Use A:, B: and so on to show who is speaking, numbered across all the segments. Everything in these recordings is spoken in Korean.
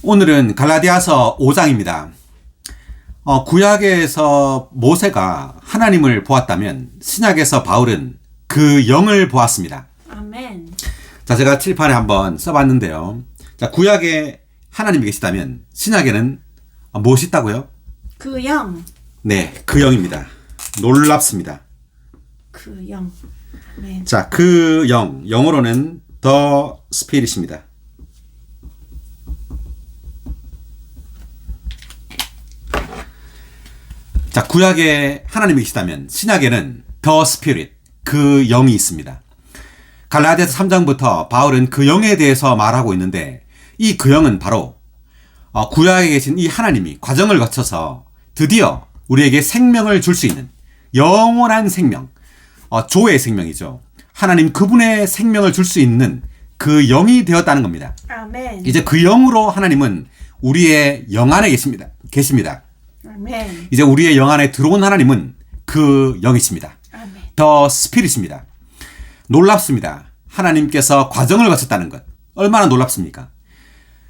A: 오늘은 갈라디아서 5장입니다. 구약에서 모세가 하나님을 보았다면 신약에서 바울은 그 영을 보았습니다.
B: 아멘.
A: 자, 제가 칠판에 한번 써봤는데요. 자, 구약에 하나님이 계시다면 신약에는 무엇이 있다고요?
B: 그 영.
A: 네, 그 영입니다. 놀랍습니다.
B: 그 영. 네.
A: 자, 그 영, 영어로는 The Spirit입니다. 자, 구약에 하나님이 계시다면 신약에는 The Spirit, 그 영이 있습니다. 갈라디아서 3장부터 바울은 그 영에 대해서 말하고 있는데 이 그 영은 바로 구약에 계신 이 하나님이 과정을 거쳐서 드디어 우리에게 생명을 줄 수 있는 영원한 생명, 조의 생명이죠. 하나님 그분의 생명을 줄 수 있는 그 영이 되었다는 겁니다.
B: 아멘.
A: 이제 그 영으로 하나님은 우리의 영 안에 계십니다.
B: 아멘.
A: 이제 우리의 영 안에 들어온 하나님은 그 영이십니다.
B: 아멘.
A: 더 스피릿입니다. 놀랍습니다. 하나님께서 과정을 거쳤다는 것. 얼마나 놀랍습니까?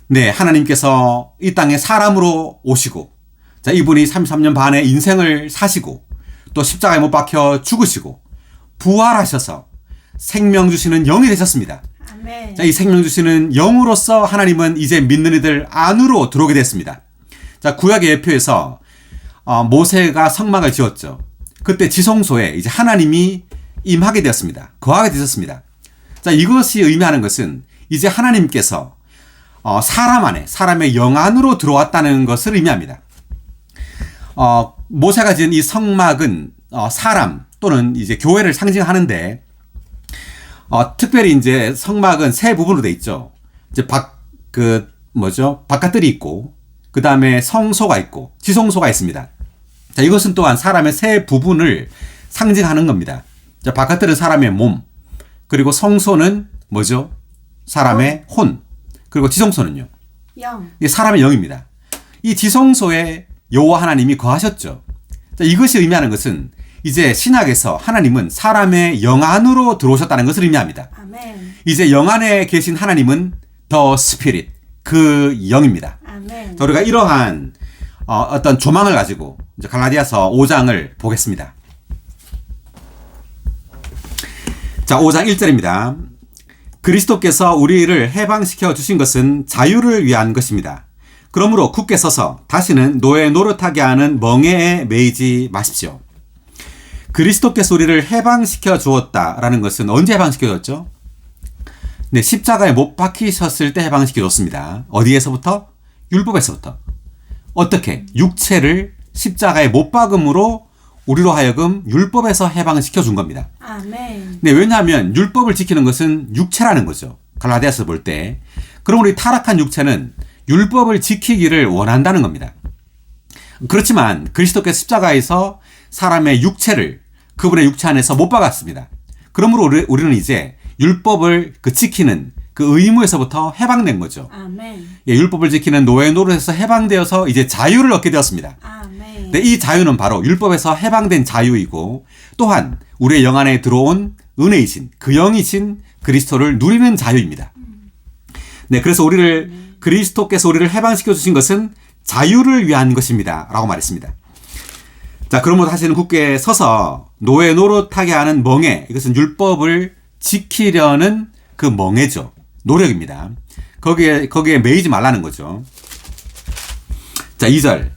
A: 네, 하나님께서 이 땅에 사람으로 오시고, 자, 이분이 33년 반의 인생을 사시고, 또 십자가에 못 박혀 죽으시고, 부활하셔서 생명 주시는 영이 되셨습니다.
B: 아멘.
A: 자, 이 생명 주시는 영으로서 하나님은 이제 믿는 이들 안으로 들어오게 됐습니다. 자, 구약의 예표에서 모세가 성막을 지었죠. 그때 지성소에 이제 하나님이 임하게 되었습니다. 거하게 되셨습니다. 자, 이것이 의미하는 것은 이제 하나님께서 사람 안에, 사람의 영 안으로 들어왔다는 것을 의미합니다. 모세가 지은 이 성막은 사람 또는 이제 교회를 상징하는데, 특별히 이제 성막은 세 부분으로 되어 있죠. 이제 바깥들이 있고, 그 다음에 성소가 있고, 지성소가 있습니다. 자, 이것은 또한 사람의 세 부분을 상징하는 겁니다. 자, 바깥들은 사람의 몸, 그리고 성소는 뭐죠? 사람의 혼, 그리고 지성소는요?
B: 영.
A: 사람의 영입니다. 이 지성소에 여호와 하나님이 거하셨죠. 자, 이것이 의미하는 것은 이제 신약에서 하나님은 사람의 영 안으로 들어오셨다는 것을 의미합니다.
B: 아멘.
A: 이제 영 안에 계신 하나님은 The Spirit, 그 영입니다.
B: 아멘.
A: 자, 우리가 이러한 어떤 조망을 가지고 이제 갈라디아서 5장을 보겠습니다. 자, 5장 1절입니다. 그리스도께서 우리를 해방시켜 주신 것은 자유를 위한 것입니다. 그러므로 굳게 서서 다시는 노예 노릇하게 하는 멍에에 매이지 마십시오. 그리스도께서 우리를 해방시켜 주었다라는 것은 언제 해방시켜 줬죠? 네, 십자가에 못 박히셨을 때 해방시켜 줬습니다. 어디에서부터? 율법에서부터. 어떻게? 육체를 십자가에 못 박음으로 우리로 하여금 율법에서 해방시켜 준 겁니다.
B: 아멘.
A: 네, 왜냐하면 율법을 지키는 것은 육체라는 거죠. 갈라디아서 볼 때. 그럼 우리 타락한 육체는 율법을 지키기를 원한다는 겁니다. 그렇지만 그리스도께서 십자가에서 사람의 육체를 그분의 육체 안에서 못 박았습니다. 그러므로 우리는 이제 율법을 지키는 그 의무에서부터 해방된 거죠.
B: 아멘.
A: 예, 율법을 지키는 노예 노릇에서 해방되어서 이제 자유를 얻게 되었습니다.
B: 아멘.
A: 네, 이 자유는 바로 율법에서 해방된 자유이고 또한 우리의 영 안에 들어온 은혜이신 그 영이신 그리스도를 누리는 자유입니다. 네, 그래서 그리스도께서 우리를 해방시켜 주신 것은 자유를 위한 것입니다. 라고 말했습니다. 자, 그러면 다시는 굳게 서서 노예 노릇하게 하는 멍에, 이것은 율법을 지키려는 그 멍에죠. 노력입니다. 거기에 매이지 말라는 거죠. 자, 2절.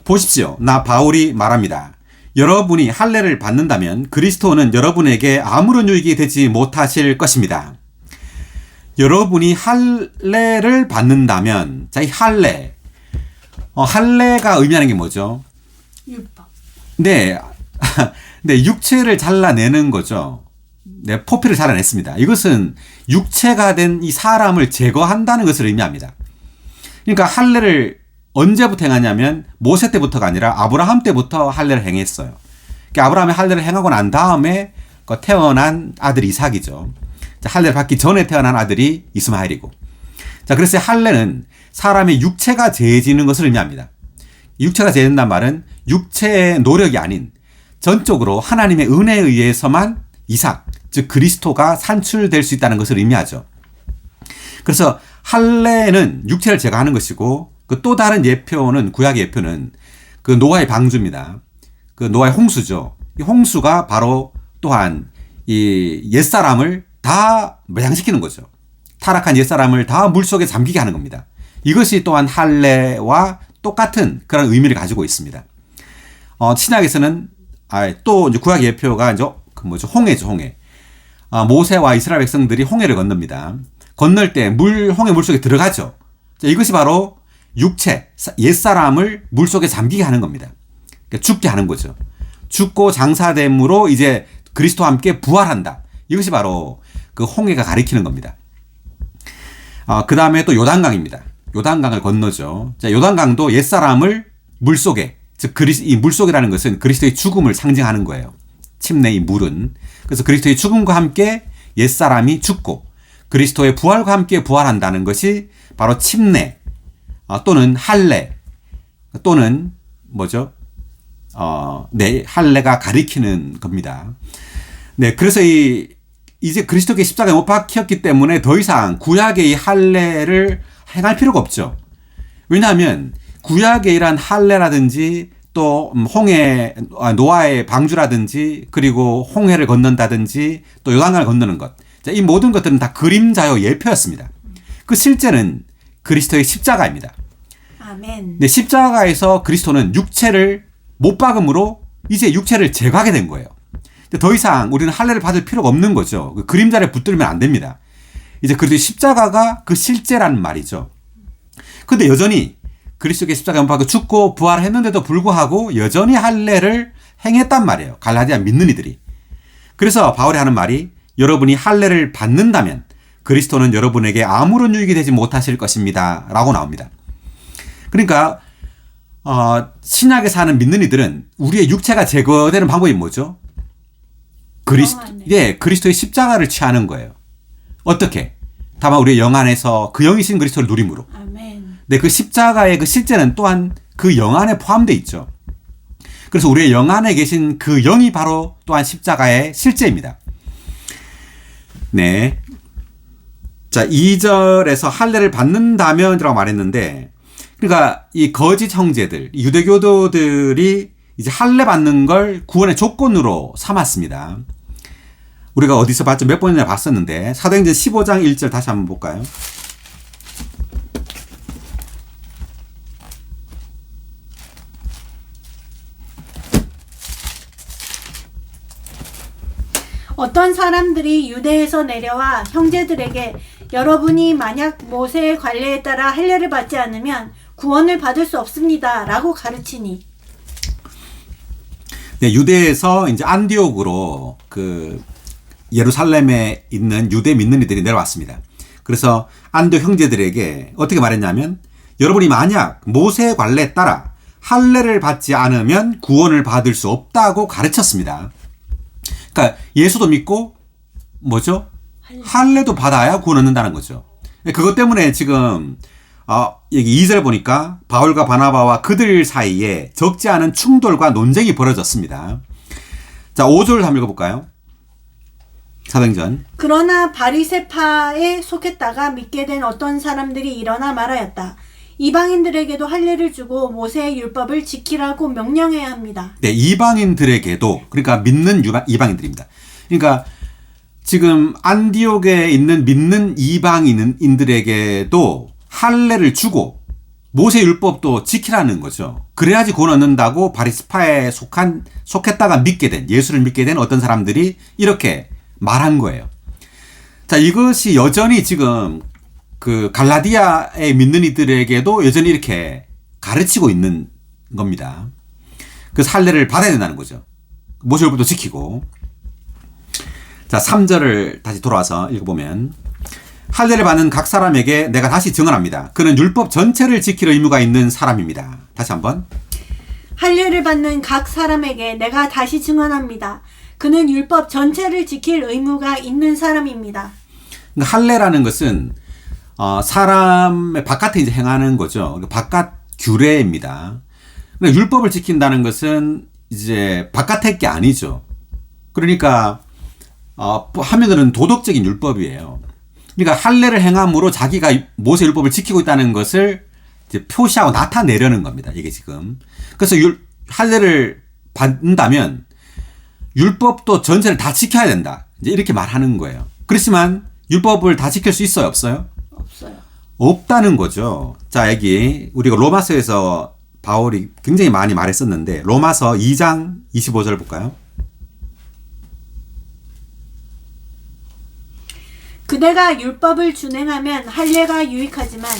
A: 보십시오. 나 바울이 말합니다. 여러분이 할례를 받는다면 그리스도는 여러분에게 아무런 유익이 되지 못하실 것입니다. 여러분이 할례를 받는다면, 자, 이 할례. 할례가 의미하는 게 뭐죠?
B: 율법.
A: 네. 네, 육체를 잘라내는 거죠. 네, 포피를 잘라냈습니다. 이것은 육체가 된 이 사람을 제거한다는 것을 의미합니다. 그러니까 할례를 언제부터 행하냐면 모세 때부터가 아니라 아브라함 때부터 할례를 행했어요. 그러니까 아브라함이 할례를 행하고 난 다음에 태어난 아들이 이삭이죠. 할례를 받기 전에 태어난 아들이 이스마엘이고. 자, 그래서 할례는 사람의 육체가 재해지는 것을 의미합니다. 육체가 재해진다는 말은 육체의 노력이 아닌 전적으로 하나님의 은혜에 의해서만 이삭, 즉 그리스도가 산출될 수 있다는 것을 의미하죠. 그래서 할례는 육체를 제거하는 것이고 그 또 다른 예표는 구약의 예표는 그 노아의 방주입니다. 그 노아의 홍수죠. 이 홍수가 바로 또한 이 옛사람을 다 매장시키는 거죠. 타락한 옛사람을 다 물속에 잠기게 하는 겁니다. 이것이 또한 할례와 똑같은 그런 의미를 가지고 있습니다. 신약에서는 또 이제 구약 예표가 이제 그 뭐죠? 홍해죠, 홍해. 모세와 이스라엘 백성들이 홍해를 건넙니다. 건널 때 홍해 물속에 들어가죠. 자, 이것이 바로 육체, 옛사람을 물속에 잠기게 하는 겁니다. 그러니까 죽게 하는 거죠. 죽고 장사됨으로 이제 그리스도와 함께 부활한다. 이것이 바로 그 홍해가 가리키는 겁니다. 그 다음에 또 요단강입니다. 요단강을 건너죠. 자, 요단강도 옛사람을 물속에, 즉 이 물속이라는 것은 그리스도의 죽음을 상징하는 거예요. 침례의 물은. 그래서 그리스도의 죽음과 함께 옛사람이 죽고 그리스도의 부활과 함께 부활한다는 것이 바로 침례 또는 할례 또는 뭐죠? 할례가 가리키는 겁니다. 네, 그래서 이제 그리스도께 십자가에 못 박혔기 때문에 더 이상 구약의 이 할례를 행할 필요가 없죠. 왜냐하면 구약의 이러한 할례라든지 또 노아의 방주라든지 그리고 홍해를 건넌다든지 또 요단강을 건너는 것. 자, 이 모든 것들은 다 그림자요 예표였습니다. 그 실제는 그리스도의 십자가입니다.
B: 아멘.
A: 네, 십자가에서 그리스도는 육체를 못 박음으로 이제 육체를 제거하게 된 거예요. 더 이상 우리는 할례를 받을 필요가 없는 거죠. 그 그림자를 붙들면 안 됩니다. 이제 그리스도의 십자가가 그 실제라는 말이죠. 근데 여전히 그리스도의 십자가에 못 박혀 죽고 부활했는데도 불구하고 여전히 할례를 행했단 말이에요. 갈라디아 믿는 이들이. 그래서 바울이 하는 말이 여러분이 할례를 받는다면 그리스도는 여러분에게 아무런 유익이 되지 못하실 것입니다. 라고 나옵니다. 그러니까 신약에 사는 믿는 이들은 우리의 육체가 제거되는 방법이 뭐죠? 그리스도의 십자가를 취하는 거예요. 어떻게? 다만 우리의 영 안에서 그 영이신 그리스도를 누림으로.
B: 아멘.
A: 네, 그 십자가의 그 실제는 또한 그 영 안에 포함되어 있죠. 그래서 우리의 영 안에 계신 그 영이 바로 또한 십자가의 실제입니다. 네. 자, 2절에서 할례를 받는다면이라고 말했는데, 그러니까 이 거짓 형제들, 유대교도들이 이제 할례 받는 걸 구원의 조건으로 삼았습니다. 우리가 어디서 봤죠? 몇 번이나 봤었는데, 사도행전 15장 1절 다시 한번 볼까요?
B: 어떤 사람들이 유대에서 내려와 형제들에게 여러분이 만약 모세의 관례에 따라 할례를 받지 않으면 구원을 받을 수 없습니다. 라고 가르치니.
A: 네, 유대에서 이제 안디옥으로 그 예루살렘에 있는 유대 믿는 이들이 내려왔습니다. 그래서 안디옥 형제들에게 어떻게 말했냐면 여러분이 만약 모세의 관례에 따라 할례를 받지 않으면 구원을 받을 수 없다고 가르쳤습니다. 그러니까 예수도 믿고 뭐죠? 할례도 받아야 구원 얻는다는 거죠. 그것 때문에 지금 여기 2절 보니까 바울과 바나바와 그들 사이에 적지 않은 충돌과 논쟁이 벌어졌습니다. 자, 5절 한번 읽어볼까요? 사도행전.
B: 그러나 바리새파에 속했다가 믿게 된 어떤 사람들이 일어나 말하였다. 이방인들에게도 할례를 주고 모세의 율법을 지키라고 명령해야 합니다.
A: 네, 이방인들에게도, 그러니까 믿는 이방인들입니다. 그러니까 지금 안디옥에 있는 믿는 이방인들에게도 할례를 주고 모세 율법도 지키라는 거죠. 그래야지 구원 얻는다고 바리새파에 속했다가 믿게 된, 예수를 믿게 된 어떤 사람들이 이렇게 말한 거예요. 자, 이것이 여전히 지금 그 갈라디아에 믿는 이들에게도 여전히 이렇게 가르치고 있는 겁니다. 그래서 할례를 받아야 된다는 거죠. 모세율법도 지키고. 자, 3절을 다시 돌아와서 읽어보면 할례를 받는 각 사람에게 내가 다시 증언합니다. 그는 율법 전체를 지킬 의무가 있는 사람입니다. 다시 한번.
B: 할례를 받는 각 사람에게 내가 다시 증언합니다. 그는 율법 전체를 지킬 의무가 있는 사람입니다.
A: 그러니까 할례라는 것은 사람의 바깥에 이제 행하는 거죠. 바깥 규례입니다. 그러니까 율법을 지킨다는 것은 이제 바깥의 게 아니죠. 그러니까 하면은 도덕적인 율법이에요. 그러니까 할례를 행함으로 자기가 모세 율법을 지키고 있다는 것을 이제 표시하고 나타내려는 겁니다. 이게 지금. 그래서 할례를 받는다면 율법도 전체를 다 지켜야 된다. 이제 이렇게 말하는 거예요. 그렇지만 율법을 다 지킬 수 있어요, 없어요?
B: 없어요.
A: 없다는 거죠. 자, 여기 우리가 로마서에서 바울이 굉장히 많이 말했었는데 로마서 2장 25절 볼까요?
B: 그대가 율법을 준행하면 할례가 유익하지만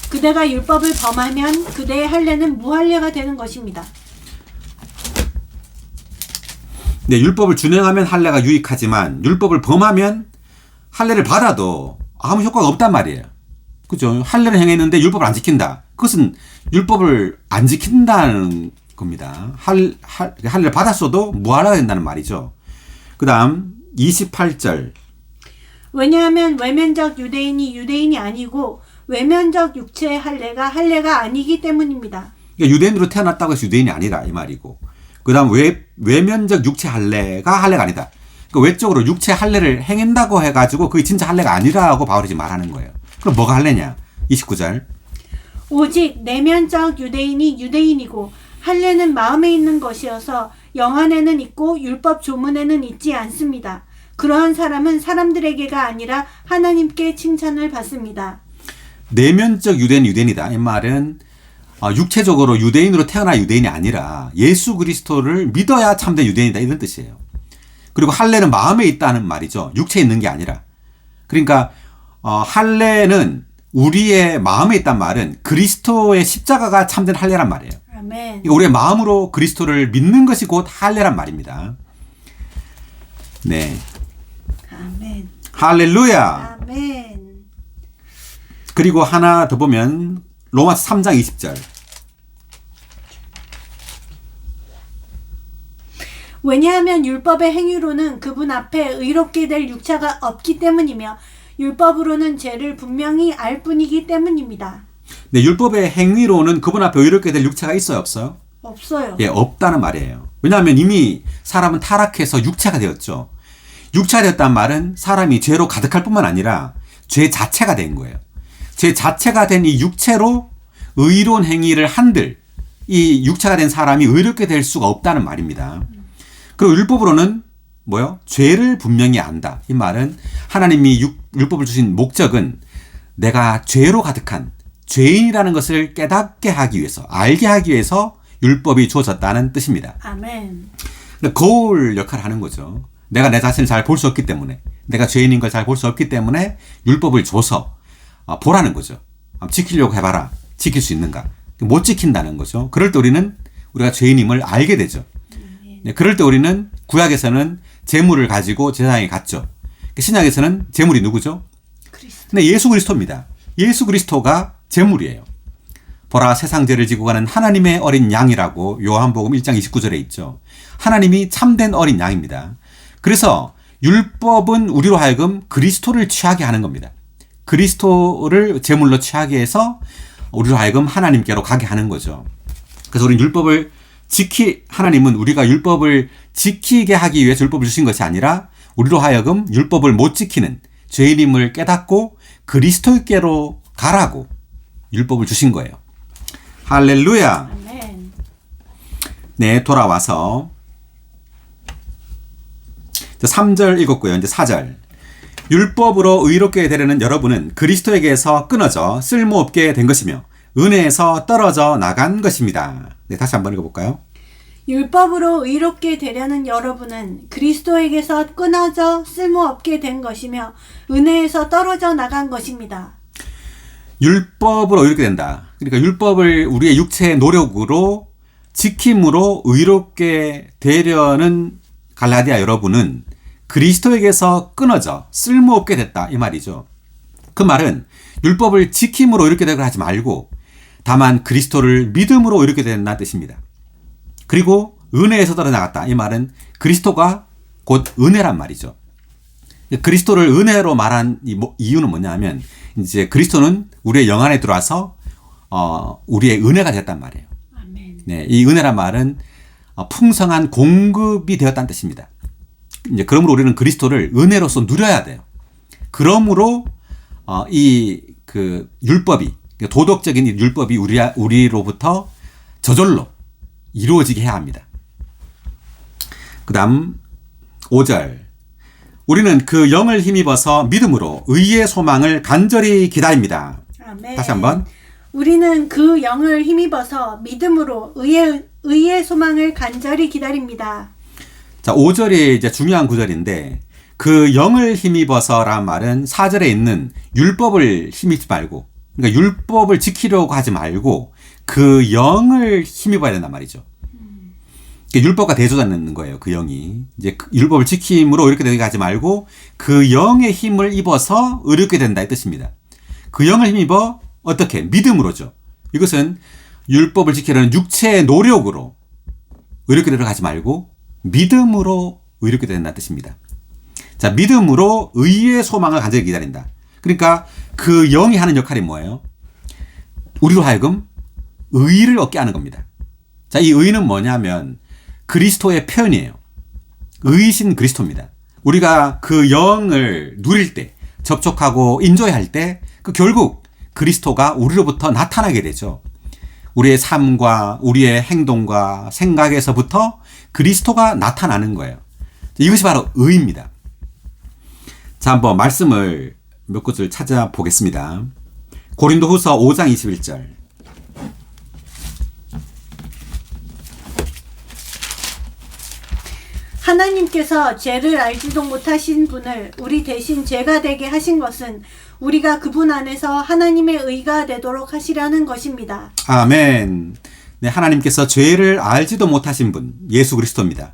B: 그대가 율법을 범하면 그대의 할례는 무할례가 되는 것입니다.
A: 네, 율법을 준행하면 할례가 유익하지만 율법을 범하면 할례를 받아도 아무 효과가 없단 말이에요. 그죠? 할례를 행했는데 율법을 안 지킨다. 그것은 율법을 안 지킨다는 겁니다. 할례를 받았어도 무할례가 된다는 말이죠. 그 다음 28절.
B: 왜냐하면 외면적 유대인이 유대인이 아니고 외면적 육체의 할례가 아니기 때문입니다.
A: 그러니까 유대인으로 태어났다고 해서 유대인이 아니라 이 말이고. 그 다음 외면적 육체 할례가 아니다. 그러니까 외적으로 육체 할례를 행한다고 해가지고 그게 진짜 할례가 아니라고 바울이 지금 말하는 거예요. 그럼 뭐가 할례냐? 29절.
B: 오직 내면적 유대인이 유대인이고 할례는 마음에 있는 것이어서 영 안에는 있고 율법 조문에는 있지 않습니다. 그러한 사람은 사람들에게가 아니라 하나님께 칭찬을 받습니다.
A: 내면적 유대인이다. 이 말은 육체적으로 유대인으로 태어나 유대인이 아니라 예수 그리스도를 믿어야 참된 유대인이다 이런 뜻이에요. 그리고 할례는 마음에 있다는 말이죠. 육체에 있는 게 아니라. 그러니까 할례는 우리의 마음에 있단 말은 그리스도의 십자가가 참된 할례란 말이에요.
B: 아멘.
A: 그러니까 우리의 마음으로 그리스도를 믿는 것이 곧 할례란 말입니다. 네.
B: 아멘.
A: 할렐루야.
B: 아멘.
A: 그리고 하나 더 보면 로마서 3장 20절.
B: 왜냐하면 율법의 행위로는 그분 앞에 의롭게 될 육체가 없기 때문이며 율법으로는 죄를 분명히 알 뿐이기 때문입니다.
A: 네, 율법의 행위로는 그분 앞에 의롭게 될 육체가 있어요, 없어요?
B: 없어요.
A: 예, 없다는 말이에요. 왜냐하면 이미 사람은 타락해서 육체가 되었죠. 육체가 되었다는 말은 사람이 죄로 가득할 뿐만 아니라 죄 자체가 된 거예요. 죄 자체가 된 이 육체로 의로운 행위를 한들 이 육체가 된 사람이 의롭게 될 수가 없다는 말입니다. 그리고 율법으로는 뭐요? 죄를 분명히 안다. 이 말은 하나님이 율법을 주신 목적은 내가 죄로 가득한 죄인이라는 것을 깨닫게 하기 위해서, 알게 하기 위해서 율법이 주어졌다는 뜻입니다.
B: 아멘.
A: 거울 역할을 하는 거죠. 내가 내 자신을 잘 볼 수 없기 때문에, 내가 죄인인 걸 잘 볼 수 없기 때문에 율법을 줘서 보라는 거죠. 지키려고 해봐라. 지킬 수 있는가? 못 지킨다는 거죠. 그럴 때 우리가 죄인임을 알게 되죠. 그럴 때 우리는 구약에서는 제물을 가지고 제사장에 갔죠. 신약에서는 제물이 누구죠?
B: 그리스도.
A: 네, 예수 그리스도입니다. 예수 그리스도가 제물이에요. 보라, 세상 죄를 지고 가는 하나님의 어린 양이라고 요한복음 1장 29절에 있죠. 하나님이 참된 어린 양입니다. 그래서 율법은 우리로 하여금 그리스도를 취하게 하는 겁니다. 그리스도를 제물로 취하게 해서 우리로 하여금 하나님께로 가게 하는 거죠. 그래서 우리는 하나님은 우리가 율법을 지키게 하기 위해서 율법을 주신 것이 아니라 우리로 하여금 율법을 못 지키는 죄인임을 깨닫고 그리스도께로 가라고 율법을 주신 거예요. 할렐루야.
B: 아멘.
A: 네, 돌아와서 3절 읽었고요. 이제 4절. 율법으로 의롭게 되려는 여러분은 그리스도에게서 끊어져 쓸모없게 된 것이며 은혜에서 떨어져 나간 것입니다. 네, 다시 한번 읽어볼까요?
B: 율법으로 의롭게 되려는 여러분은 그리스도에게서 끊어져 쓸모없게 된 것이며 은혜에서 떨어져 나간 것입니다.
A: 율법으로 의롭게 된다. 그러니까 율법을 우리의 육체의 노력으로 지킴으로 의롭게 되려는 갈라디아 여러분은 그리스도에게서 끊어져 쓸모없게 됐다 이 말이죠. 그 말은 율법을 지킴으로 의롭게 되고 하지 말고 다만 그리스도를 믿음으로 의롭게 된다는 뜻입니다. 그리고 은혜에서 떨어져 나갔다 이 말은 그리스도가 곧 은혜란 말이죠. 그리스도를 은혜로 말한 이유는 뭐냐 하면 이제 그리스도는 우리의 영 안에 들어와서 우리의 은혜가 됐단 말이에요.
B: 아멘.
A: 네, 이 은혜란 말은 풍성한 공급이 되었다는 뜻입니다. 이제 그러므로 우리는 그리스도를 은혜로서 누려야 돼요. 그러므로 이 그 율법이 도덕적인 이 율법이 우리로부터 저절로 이루어지게 해야 합니다. 그다음 5절. 우리는 그 영을 힘입어서 믿음으로 의의 소망을 간절히 기다립니다.
B: 아멘.
A: 다시 한번.
B: 우리는 그 영을 힘입어서 믿음으로 의의 소망을 간절히 기다립니다.
A: 자, 5절이 이제 중요한 구절인데 그 영을 힘입어서란 말은 4절에 있는 율법을 힘입지 말고, 그러니까 율법을 지키려고 하지 말고 그 영을 힘입어야 된단 말이죠. 율법과 대조되는 거예요. 그 영이 이제 그 율법을 지킴으로 이렇게 되게 하지 말고 그 영의 힘을 입어서 의롭게 된다 이 뜻입니다. 그 영을 힘입어 어떻게? 믿음으로죠. 이것은 율법을 지키려는 육체의 노력으로 의롭게 되려고 하지 말고 믿음으로 의롭게 된다는 뜻입니다. 자, 믿음으로 의의 소망을 간절히 기다린다. 그러니까 그 영이 하는 역할이 뭐예요? 우리로 하여금 의를 얻게 하는 겁니다. 자, 이 의는 뭐냐면 그리스도의 표현이에요. 의이신 그리스도입니다. 우리가 그 영을 누릴 때, 접촉하고 인조할 때 그 결국 그리스도가 우리로부터 나타나게 되죠. 우리의 삶과 우리의 행동과 생각에서부터 그리스도가 나타나는 거예요. 이것이 바로 의입니다. 자, 한번 말씀을 몇 곳을 찾아보겠습니다. 고린도후서 5장 21절.
B: 하나님께서 죄를 알지도 못하신 분을 우리 대신 죄가 되게 하신 것은 우리가 그분 안에서 하나님의 의가 되도록 하시려는 것입니다.
A: 아멘. 네, 하나님께서 죄를 알지도 못하신 분, 예수 그리스도입니다.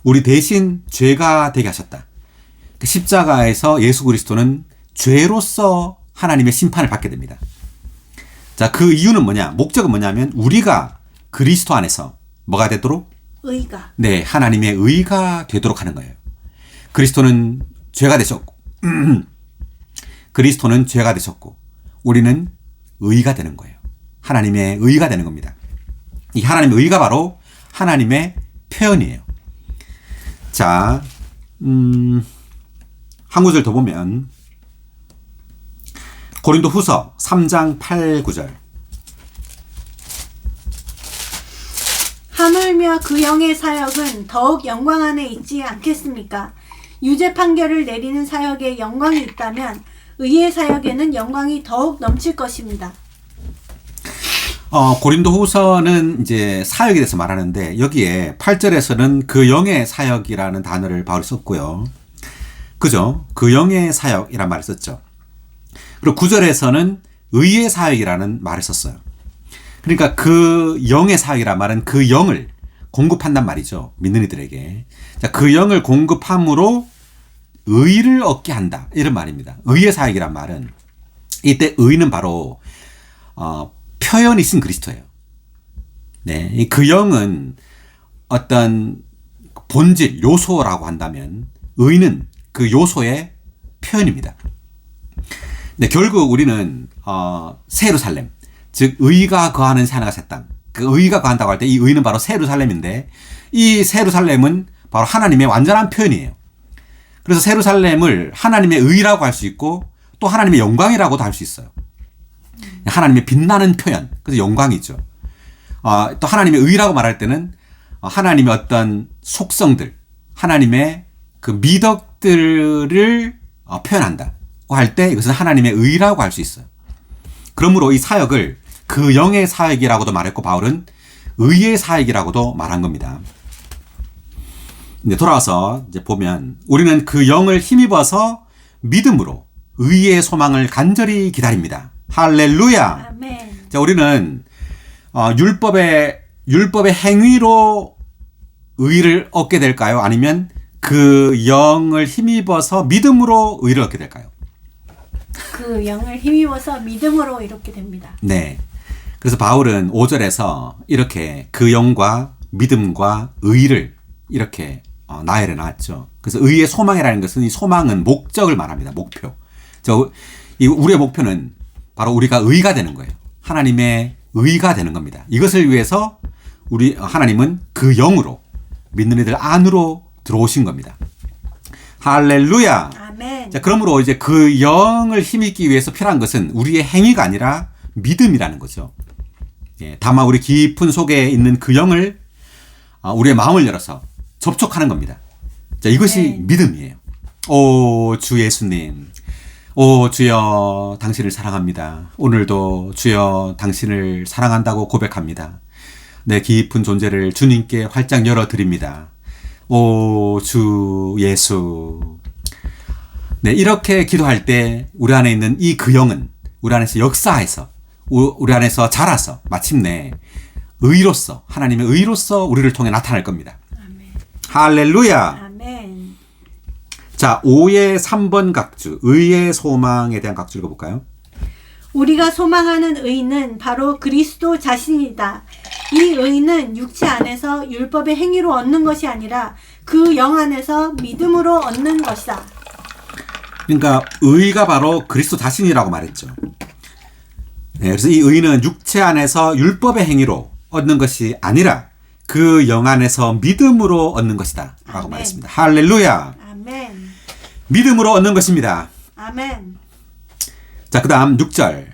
A: 우리 대신 죄가 되게 하셨다. 십자가에서 예수 그리스도는 죄로서 하나님의 심판을 받게 됩니다. 자, 그 이유는 뭐냐? 목적은 뭐냐면 우리가 그리스도 안에서 뭐가 되도록?
B: 의가.
A: 네, 하나님의 의가 되도록 하는 거예요. 그리스도는 죄가 되셨고, 그리스도는 죄가 되셨고, 우리는 의가 되는 거예요. 하나님의 의가 되는 겁니다. 이 하나님의 의가 바로 하나님의 표현이에요. 자, 한 구절 더 보면 고린도후서 3장 8, 9절.
B: 하물며 그 영의 사역은 더욱 영광 안에 있지 않겠습니까? 유죄 판결을 내리는 사역에 영광이 있다면 의의 사역에는 영광이 더욱 넘칠 것입니다.
A: 고린도후서는 이제 사역에 대해서 말하는데 여기에 8절에서는 그 영의 사역이라는 단어를 바울이 썼고요. 그죠? 그 영의 사역이란 말을 썼죠. 그리고 9절에서는 의의 사역이라는 말을 썼어요. 그러니까 그 영의 사역이란 말은 그 영을 공급한단 말이죠. 믿는 이들에게. 자, 그 영을 공급함으로 의를 얻게 한다. 이런 말입니다. 의의 사역이란 말은 이때 의는 바로 표현이신 그리스도예요. 네, 그 영은 어떤 본질, 요소라고 한다면 의는 그 요소의 표현입니다. 네, 결국 우리는 새 예루살렘, 즉 의가 거하는 새 하나가 새 땅. 그 의가 거한다고 할 때 이 의는 바로 새 예루살렘인데 이 새 예루살렘은 바로 하나님의 완전한 표현이에요. 그래서 새 예루살렘을 하나님의 의라고 할 수 있고 또 하나님의 영광이라고도 할 수 있어요. 하나님의 빛나는 표현, 그래서 영광이죠. 또 하나님의 의라고 말할 때는 하나님의 어떤 속성들, 하나님의 그 미덕들을 표현한다고 할 때 이것은 하나님의 의라고 할 수 있어요. 그러므로 이 사역을 그 영의 사역이라고도 말했고 바울은 의의 사역이라고도 말한 겁니다. 이제 돌아와서 이제 보면 우리는 그 영을 힘입어서 믿음으로 의의 소망을 간절히 기다립니다. 할렐루야.
B: 아멘.
A: 자, 우리는 율법의 행위로 의를 얻게 될까요? 아니면 그 영을 힘입어서 믿음으로 의를 얻게 될까요?
B: 그 영을 힘입어서 믿음으로 이렇게 됩니다.
A: 네. 그래서 바울은 5절에서 이렇게 그 영과 믿음과 의를 이렇게 나열해 놨죠. 그래서 의의 소망이라는 것은 이 소망은 목적을 말합니다. 목표. 우리의 목표는 바로 우리가 의가 되는 거예요. 하나님의 의가 되는 겁니다. 이것을 위해서 하나님은 그 영으로 믿는 이들 안으로 들어오신 겁니다. 할렐루야.
B: 아멘.
A: 자, 그러므로 이제 그 영을 힘입기 위해서 필요한 것은 우리의 행위가 아니라 믿음이라는 거죠. 예, 다만 우리 깊은 속에 있는 그 영을 우리의 마음을 열어서 접촉하는 겁니다. 자, 이것이
B: 네.
A: 믿음이에요. 오, 주 예수님. 오, 주여, 당신을 사랑합니다. 오늘도 주여, 당신을 사랑한다고 고백합니다. 내 깊은 존재를 주님께 활짝 열어드립니다. 오, 주 예수. 네, 이렇게 기도할 때 우리 안에 있는 이 그 영은 우리 안에서 역사해서 우리 안에서 자라서 마침내 의로서, 하나님의 의로서 우리를 통해 나타날 겁니다.
B: 아멘.
A: 할렐루야.
B: 아멘.
A: 자, 5의 3번 각주, 의의 소망에 대한 각주 읽어볼까요?
B: 우리가 소망하는 의는 바로 그리스도 자신이다. 이 의는 육체 안에서 율법의 행위로 얻는 것이 아니라 그 영 안에서 믿음으로 얻는 것이다.
A: 그러니까 의가 바로 그리스도 자신이라고 말했죠. 네, 그래서 이 의는 육체 안에서 율법의 행위로 얻는 것이 아니라 그 영 안에서 믿음으로 얻는 것이다 라고
B: 아멘.
A: 말했습니다. 할렐루야.
B: 아멘.
A: 믿음으로 얻는 것입니다.
B: 아멘.
A: 자, 그 다음 6절.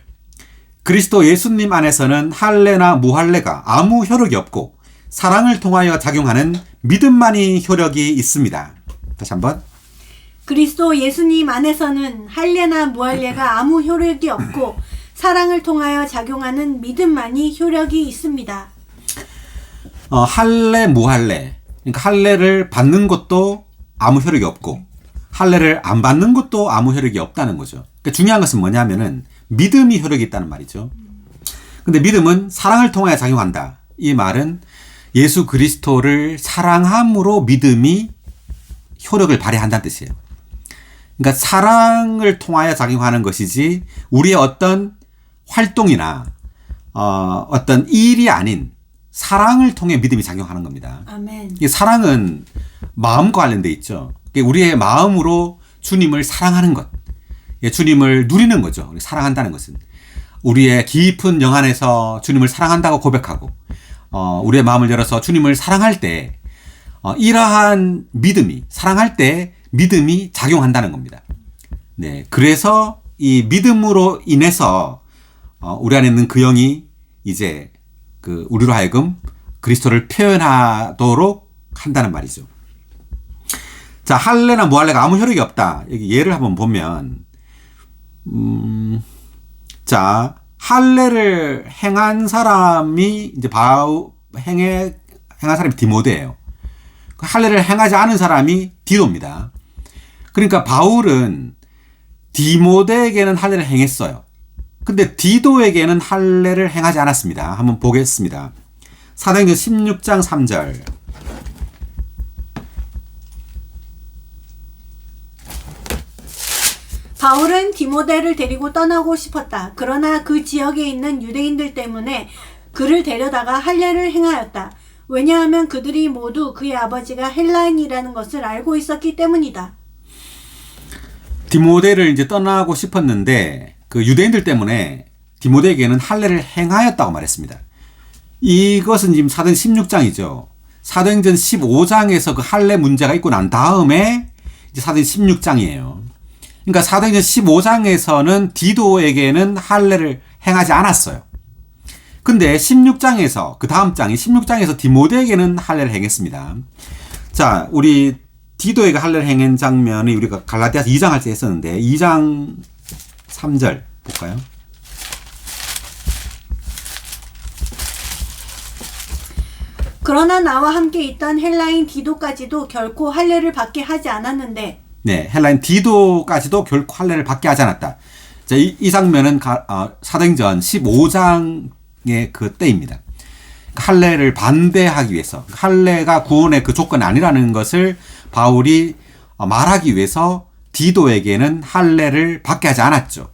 A: 그리스도 예수님 안에서는 할례나 무할례가 아무 효력이 없고 사랑을 통하여 작용하는 믿음만이 효력이 있습니다. 다시 한번.
B: 그리스도 예수님 안에서는 할례나 무할례가 아무 효력이 없고 사랑을 통하여 작용하는 믿음만이 효력이 있습니다.
A: 할례, 무할례. 그러니까 할례를 받는 것도 아무 효력이 없고 할례를 안 받는 것도 아무 효력이 없다는 거죠. 그러니까 중요한 것은 뭐냐면은 믿음이 효력이 있다는 말이죠. 근데 믿음은 사랑을 통하여 작용한다. 이 말은 예수 그리스도를 사랑함으로 믿음이 효력을 발휘한다는 뜻이에요. 그러니까 사랑을 통하여 작용하는 것이지 우리의 어떤 활동이나 어떤 일이 아닌 사랑을 통해 믿음이 작용하는 겁니다.
B: 아멘.
A: 이 사랑은 마음과 관련돼 있죠. 우리의 마음으로 주님을 사랑하는 것, 주님을 누리는 거죠. 사랑한다는 것은 우리의 깊은 영 안에서 주님을 사랑한다고 고백하고 우리의 마음을 열어서 주님을 사랑할 때 이러한 믿음이 사랑할 때 믿음이 작용한다는 겁니다. 네, 그래서 이 믿음으로 인해서 우리 안에 있는 그 영이 이제 그 우리로 하여금 그리스도를 표현하도록 한다는 말이죠. 자, 할례나 무할례가 아무 효력이 없다. 여기 예를 한번 보면, 자, 할례를 행한 사람이 이제 행한 사람이 디모데예요. 할례를 행하지 않은 사람이 디도입니다. 그러니까 바울은 디모데에게는 할례를 행했어요. 근데 디도에게는 할례를 행하지 않았습니다. 한번 보겠습니다. 사도행전 16장 3절.
B: 바울은 디모데를 데리고 떠나고 싶었다. 그러나 그 지역에 있는 유대인들 때문에 그를 데려다가 할례를 행하였다. 왜냐하면 그들이 모두 그의 아버지가 헬라인이라는 것을 알고 있었기 때문이다.
A: 디모데를 이제 떠나고 싶었는데 그 유대인들 때문에 디모데에게는 할례를 행하였다고 말했습니다. 이것은 지금 사도행전 16장이죠. 사도행전 15장에서 그 할례 문제가 있고 난 다음에 이제 사도행전 16장이에요. 그러니까 사도행전 15장에서는 디도에게는 할례를 행하지 않았어요. 근데 16장에서 그 다음 장이 16장에서 디모데에게는 할례를 행했습니다. 자, 우리 디도에게 할례를 행한 장면이 우리가 갈라디아서 2장 할 때 했었는데 2장 3절 볼까요?
B: 그러나 나와 함께 있던 헬라인 디도까지도 결코 할례를 받게 하지 않았는데
A: 네, 헬라인 디도까지도 결코 할례를 받게 하지 않았다. 자, 이 장면은 사도행전 15장의 그 때입니다. 할례를 반대하기 위해서 할례가 구원의 그 조건이 아니라는 것을 바울이 말하기 위해서 디도에게는 할례를 받게 하지 않았죠.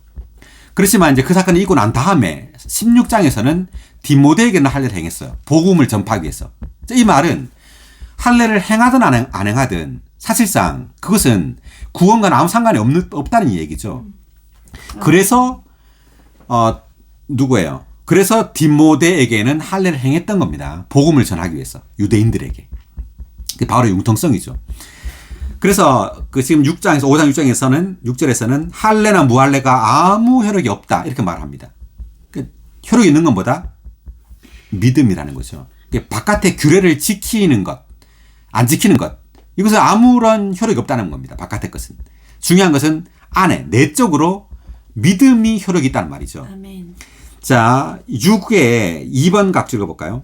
A: 그렇지만 이제 그 사건이 있고 난 다음에 16장에서는 디모데에게는 할례를 행했어요. 복음을 전파하기 위해서. 이 말은 할례를 행하든 안 행하든 사실상 그것은 구원과는 아무 상관이 없다는 얘기죠. 그래서 누구예요? 그래서 디모데에게는 할례를 행했던 겁니다. 복음을 전하기 위해서 유대인들에게. 그게 바로 융통성이죠. 그래서 그 지금 6장에서 5장 6장에서는 6절에서는 할례나 무할례가 아무 효력이 없다 이렇게 말합니다. 그 효력이 있는 것보다 믿음이라는 거죠. 바깥의 규례를 지키는 것, 안 지키는 것 이것은 아무런 효력이 없다는 겁니다. 바깥의 것은. 중요한 것은 안에 내적으로 믿음이 효력이 있다는 말이죠.
B: 아멘.
A: 자, 6의 2번 각주 읽어볼까요?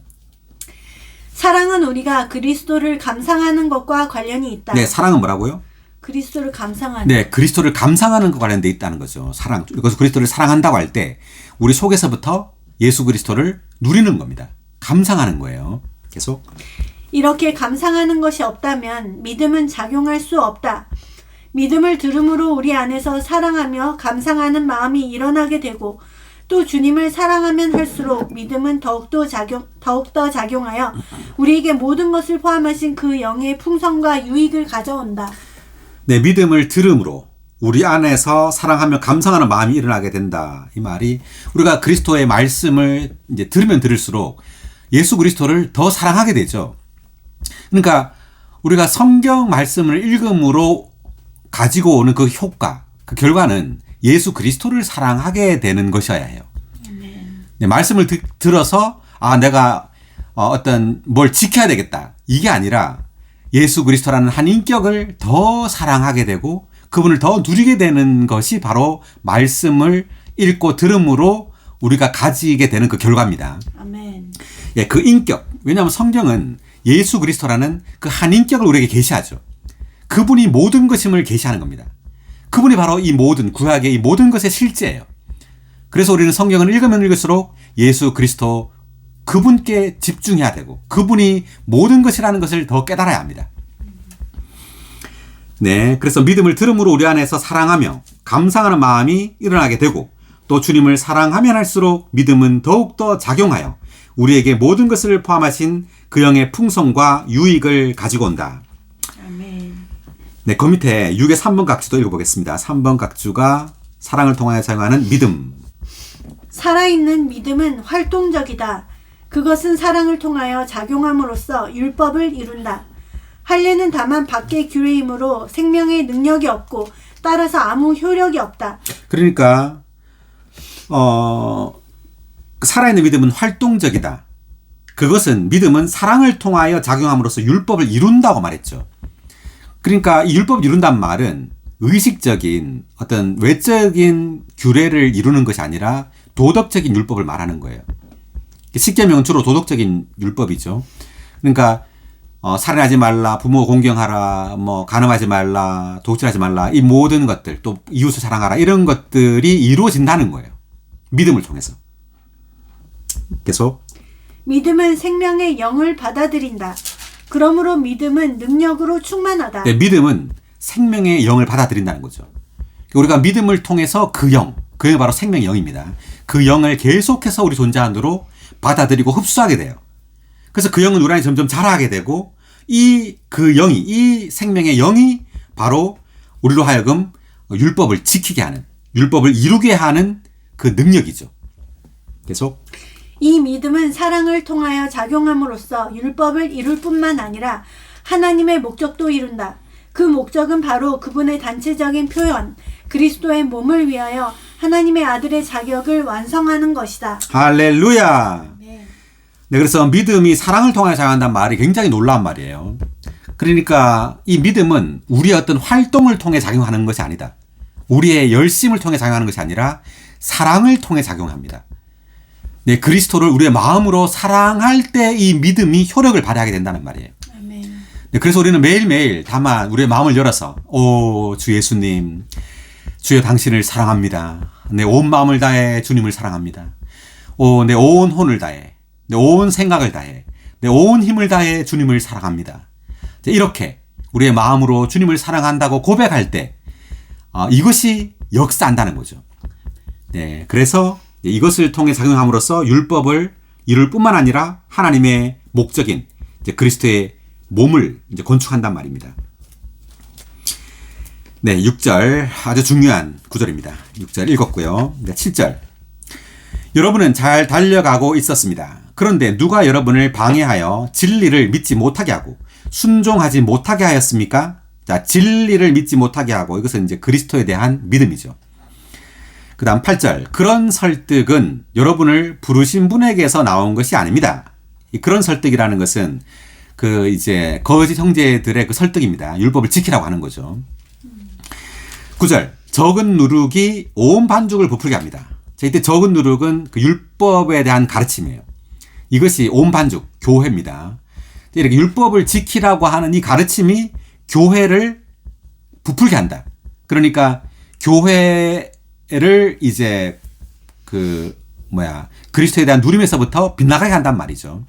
B: 사랑은 우리가 그리스도를 감상하는 것과 관련이 있다.
A: 네, 사랑은 뭐라고요?
B: 그리스도를 감상하는.
A: 네, 그리스도를 감상하는 것과 관련돼 있다는 거죠. 사랑. 그래서 그리스도를 사랑한다고 할 때 우리 속에서부터 예수 그리스도를 누리는 겁니다. 감상하는 거예요. 계속.
B: 이렇게 감상하는 것이 없다면 믿음은 작용할 수 없다. 믿음을 들음으로 우리 안에서 사랑하며 감상하는 마음이 일어나게 되고 또 주님을 사랑하면 할수록 믿음은 더욱더 작용하여 우리에게 모든 것을 포함하신 그 영의 풍성과 유익을 가져온다.
A: 네, 믿음을 들음으로 우리 안에서 사랑하며 감상하는 마음이 일어나게 된다. 이 말이 우리가 그리스도의 말씀을 이제 들으면 들을수록 예수 그리스도를 더 사랑하게 되죠. 그러니까 우리가 성경 말씀을 읽음으로 가지고 오는 그 효과, 그 결과는 예수 그리스도를 사랑하게 되는 것이어야 해요. 네, 말씀을 들어서 내가 어떤 뭘 지켜야 되겠다. 이게 아니라 예수 그리스도라는 한 인격을 더 사랑하게 되고 그분을 더 누리게 되는 것이 바로 말씀을 읽고 들음으로 우리가 가지게 되는 그 결과입니다.
B: 아멘.
A: 예, 그 인격. 왜냐하면 성경은 예수 그리스도라는 그 한 인격을 우리에게 계시하죠. 그분이 모든 것임을 계시하는 겁니다. 그분이 바로 이 모든 구약의 이 모든 것의 실제예요. 그래서 우리는 성경을 읽으면 읽을수록 예수 그리스도 그분께 집중해야 되고 그분이 모든 것이라는 것을 더 깨달아야 합니다. 네, 그래서 믿음을 들음으로 우리 안에서 사랑하며 감상하는 마음이 일어나게 되고 또 주님을 사랑하면 할수록 믿음은 더욱더 작용하여 우리에게 모든 것을 포함하신 그 영의 풍성과 유익을 가지고 온다.
B: 아멘.
A: 네, 그 밑에 6의 3번 각주도 읽어보겠습니다. 3번 각주가 사랑을 통하여 작용하는 믿음.
B: 살아있는 믿음은 활동적이다. 그것은 사랑을 통하여 작용함으로써 율법을 이룬다. 할례는 다만 밖의 규례이므로 생명의 능력이 없고 따라서 아무 효력이 없다.
A: 그러니까 살아있는 믿음은 활동적이다. 그것은 믿음은 사랑을 통하여 작용함으로써 율법을 이룬다고 말했죠. 그러니까 이 율법을 이룬다는 말은 의식적인 어떤 외적인 규례를 이루는 것이 아니라 도덕적인 율법을 말하는 거예요. 십계명은 주로 도덕적인 율법이죠. 그러니까 살인하지 말라, 부모 공경하라, 간음하지 말라, 도둑질하지 말라, 이 모든 것들, 또 이웃을 사랑하라, 이런 것들이 이루어진다는 거예요. 믿음을 통해서. 계속.
B: 믿음은 생명의 영을 받아들인다. 그러므로 믿음은 능력으로 충만하다.
A: 네, 믿음은 생명의 영을 받아들인다는 거죠. 우리가 믿음을 통해서 그 영이 바로 생명의 영입니다. 그 영을 계속해서 우리 존재 안으로 받아들이고 흡수하게 돼요. 그래서 그 영은 우리 안에 점점 자라게 되고 이 생명의 영이 바로 우리로 하여금 율법을 지키게 하는, 율법을 이루게 하는 그 능력이죠. 계속.
B: 이 믿음은 사랑을 통하여 작용함으로써 율법을 이룰 뿐만 아니라 하나님의 목적도 이룬다. 그 목적은 바로 그분의 단체적인 표현, 그리스도의 몸을 위하여 하나님의 아들의 자격을 완성하는 것이다.
A: 할렐루야. 네, 그래서 믿음이 사랑을 통하여 작용한다는 말이 굉장히 놀라운 말이에요. 그러니까 이 믿음은 우리의 어떤 활동을 통해 작용하는 것이 아니다. 우리의 열심을 통해 작용하는 것이 아니라 사랑을 통해 작용합니다. 네, 그리스도를 우리의 마음으로 사랑할 때 이 믿음이 효력을 발휘하게 된다는 말이에요.
B: 아멘.
A: 네, 그래서 우리는 매일매일 다만 우리의 마음을 열어서 주 예수님, 주여 당신을 사랑합니다. 내 온 마음을 다해 주님을 사랑합니다. 내 온 혼을 다해, 내 온 생각을 다해, 내 온 힘을 다해 주님을 사랑합니다. 이렇게 우리의 마음으로 주님을 사랑한다고 고백할 때 이것이 역사한다는 거죠. 네, 그래서 이것을 통해 작용함으로써 율법을 이룰 뿐만 아니라 하나님의 목적인 이제 그리스도의 몸을 이제 건축한단 말입니다. 네, 6절 아주 중요한 구절입니다. 6절 읽었고요. 7절. 여러분은 잘 달려가고 있었습니다. 그런데 누가 여러분을 방해하여 진리를 믿지 못하게 하고 순종하지 못하게 하였습니까? 자, 진리를 믿지 못하게 하고 이것은 이제 그리스도에 대한 믿음이죠. 그 다음 8절. 그런 설득은 여러분을 부르신 분에게서 나온 것이 아닙니다. 이 그런 설득이라는 것은 그 이제 거짓 형제들의 그 설득입니다. 율법을 지키라고 하는 거죠. 9절. 적은 누룩이 온 반죽을 부풀게 합니다. 자, 이때 적은 누룩은 그 율법에 대한 가르침이에요. 이것이 온 반죽, 교회입니다. 이렇게 율법을 지키라고 하는 이 가르침이 교회를 부풀게 한다. 그러니까 교회를 이제 그리스도에 대한 누림에서부터 빗나가게 한단 말이죠.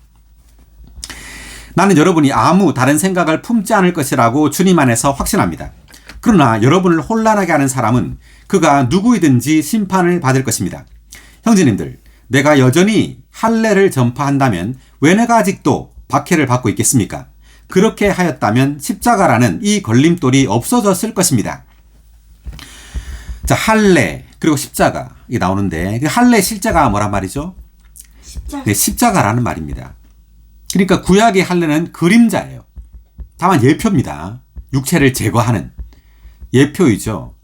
A: 나는 여러분이 아무 다른 생각을 품지 않을 것이라고 주님 안에서 확신합니다. 그러나 여러분을 혼란하게 하는 사람은 그가 누구이든지 심판을 받을 것입니다. 형제님들, 내가 여전히 할례를 전파한다면 왜 내가 아직도 박해를 받고 있겠습니까? 그렇게 하였다면 십자가라는 이 걸림돌이 없어졌을 것입니다. 자, 할례 그리고 십자가 이게 나오는데 할례 실제가 뭐란 말이죠?
B: 십자가.
A: 네, 십자가라는 말입니다. 그러니까 구약의 할례는 그림자예요. 다만 예표입니다. 육체를 제거하는 예표이죠.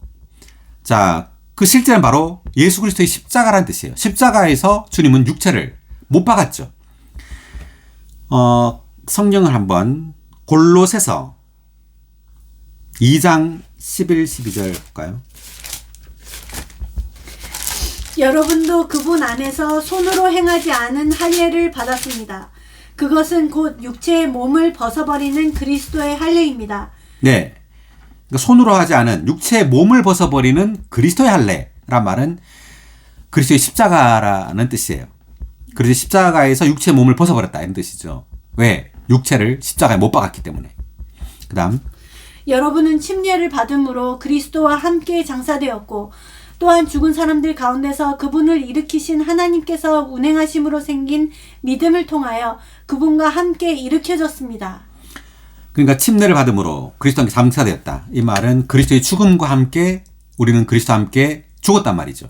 A: 자, 그 실제는 바로 예수 그리스도의 십자가라는 뜻이에요. 십자가에서 주님은 육체를 못 박았죠. 성경을 한번 골로새서 2장 11, 12절 볼까요?
B: 여러분도 그분 안에서 손으로 행하지 않은 할례를 받았습니다. 그것은 곧 육체의 몸을 벗어버리는 그리스도의 할례입니다.
A: 네. 그러니까 손으로 하지 않은 육체의 몸을 벗어버리는 그리스도의 할례란 말은 그리스도의 십자가라는 뜻이에요. 그래서 십자가에서 육체의 몸을 벗어버렸다 이런 뜻이죠. 왜? 육체를 십자가에 못 박았기 때문에. 그 다음.
B: 여러분은 침례를 받음으로 그리스도와 함께 장사되었고 또한 죽은 사람들 가운데서 그분을 일으키신 하나님께서 운행하심으로 생긴 믿음을 통하여 그분과 함께 일으켜졌습니다.
A: 그러니까 침례를 받음으로 그리스도와 함께 장사되었다. 이 말은 그리스도의 죽음과 함께 우리는 그리스도와 함께 죽었단 말이죠.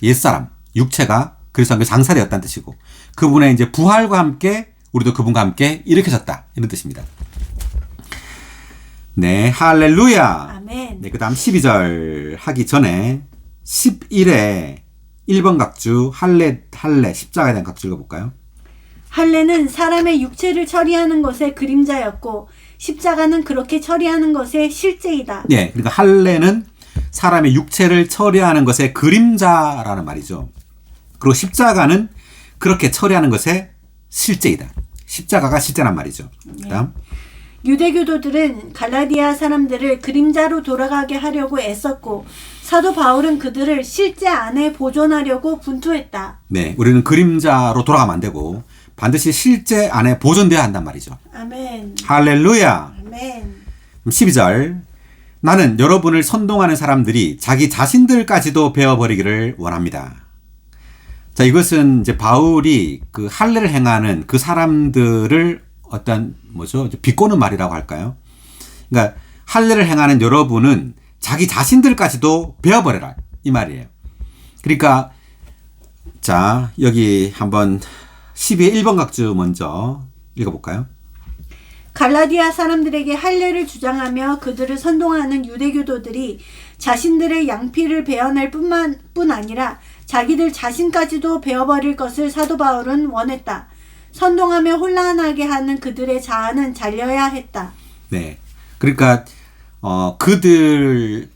A: 옛사람, 육체가 그리스도와 함께 장사되었다는 뜻이고 그분의 이제 부활과 함께 우리도 그분과 함께 일으켜졌다. 이런 뜻입니다. 네, 할렐루야.
B: 아멘.
A: 네, 그 다음 12절 하기 전에 11에 1번 각주 할례 십자가에 대한 각주 읽어볼까요?
B: 할례는 사람의 육체를 처리하는 것의 그림자였고 십자가는 그렇게 처리하는 것의 실제이다.
A: 네, 그러니까 할례는 사람의 육체를 처리하는 것의 그림자라는 말이죠. 그리고 십자가는 그렇게 처리하는 것의 실제이다. 십자가가 실제란 말이죠. 그다음
B: 유대교도들은 갈라디아 사람들을 그림자로 돌아가게 하려고 애썼고 사도 바울은 그들을 실제 안에 보존하려고 분투했다.
A: 네, 우리는 그림자로 돌아가면 안 되고 반드시 실제 안에 보존돼야 한단 말이죠.
B: 아멘.
A: 할렐루야.
B: 아멘.
A: 12절 나는 여러분을 선동하는 사람들이 자기 자신들까지도 베어버리기를 원합니다. 자, 이것은 이제 바울이 그 할례를 행하는 그 사람들을 어떤 비꼬는 말이라고 할까요? 그러니까 할례를 행하는 여러분은 자기 자신들까지도 베어버려라 이 말이에요. 그러니까 자, 여기 한번 12의 1번 각주 먼저 읽어볼까요?
B: 갈라디아 사람들에게 할례를 주장하며 그들을 선동하는 유대교도들이 자신들의 양피를 베어낼 뿐 아니라 자기들 자신까지도 베어버릴 것을 사도 바울은 원했다. 선동하며 혼란하게 하는 그들의 자아는 잘려야 했다.
A: 네, 그러니까 그들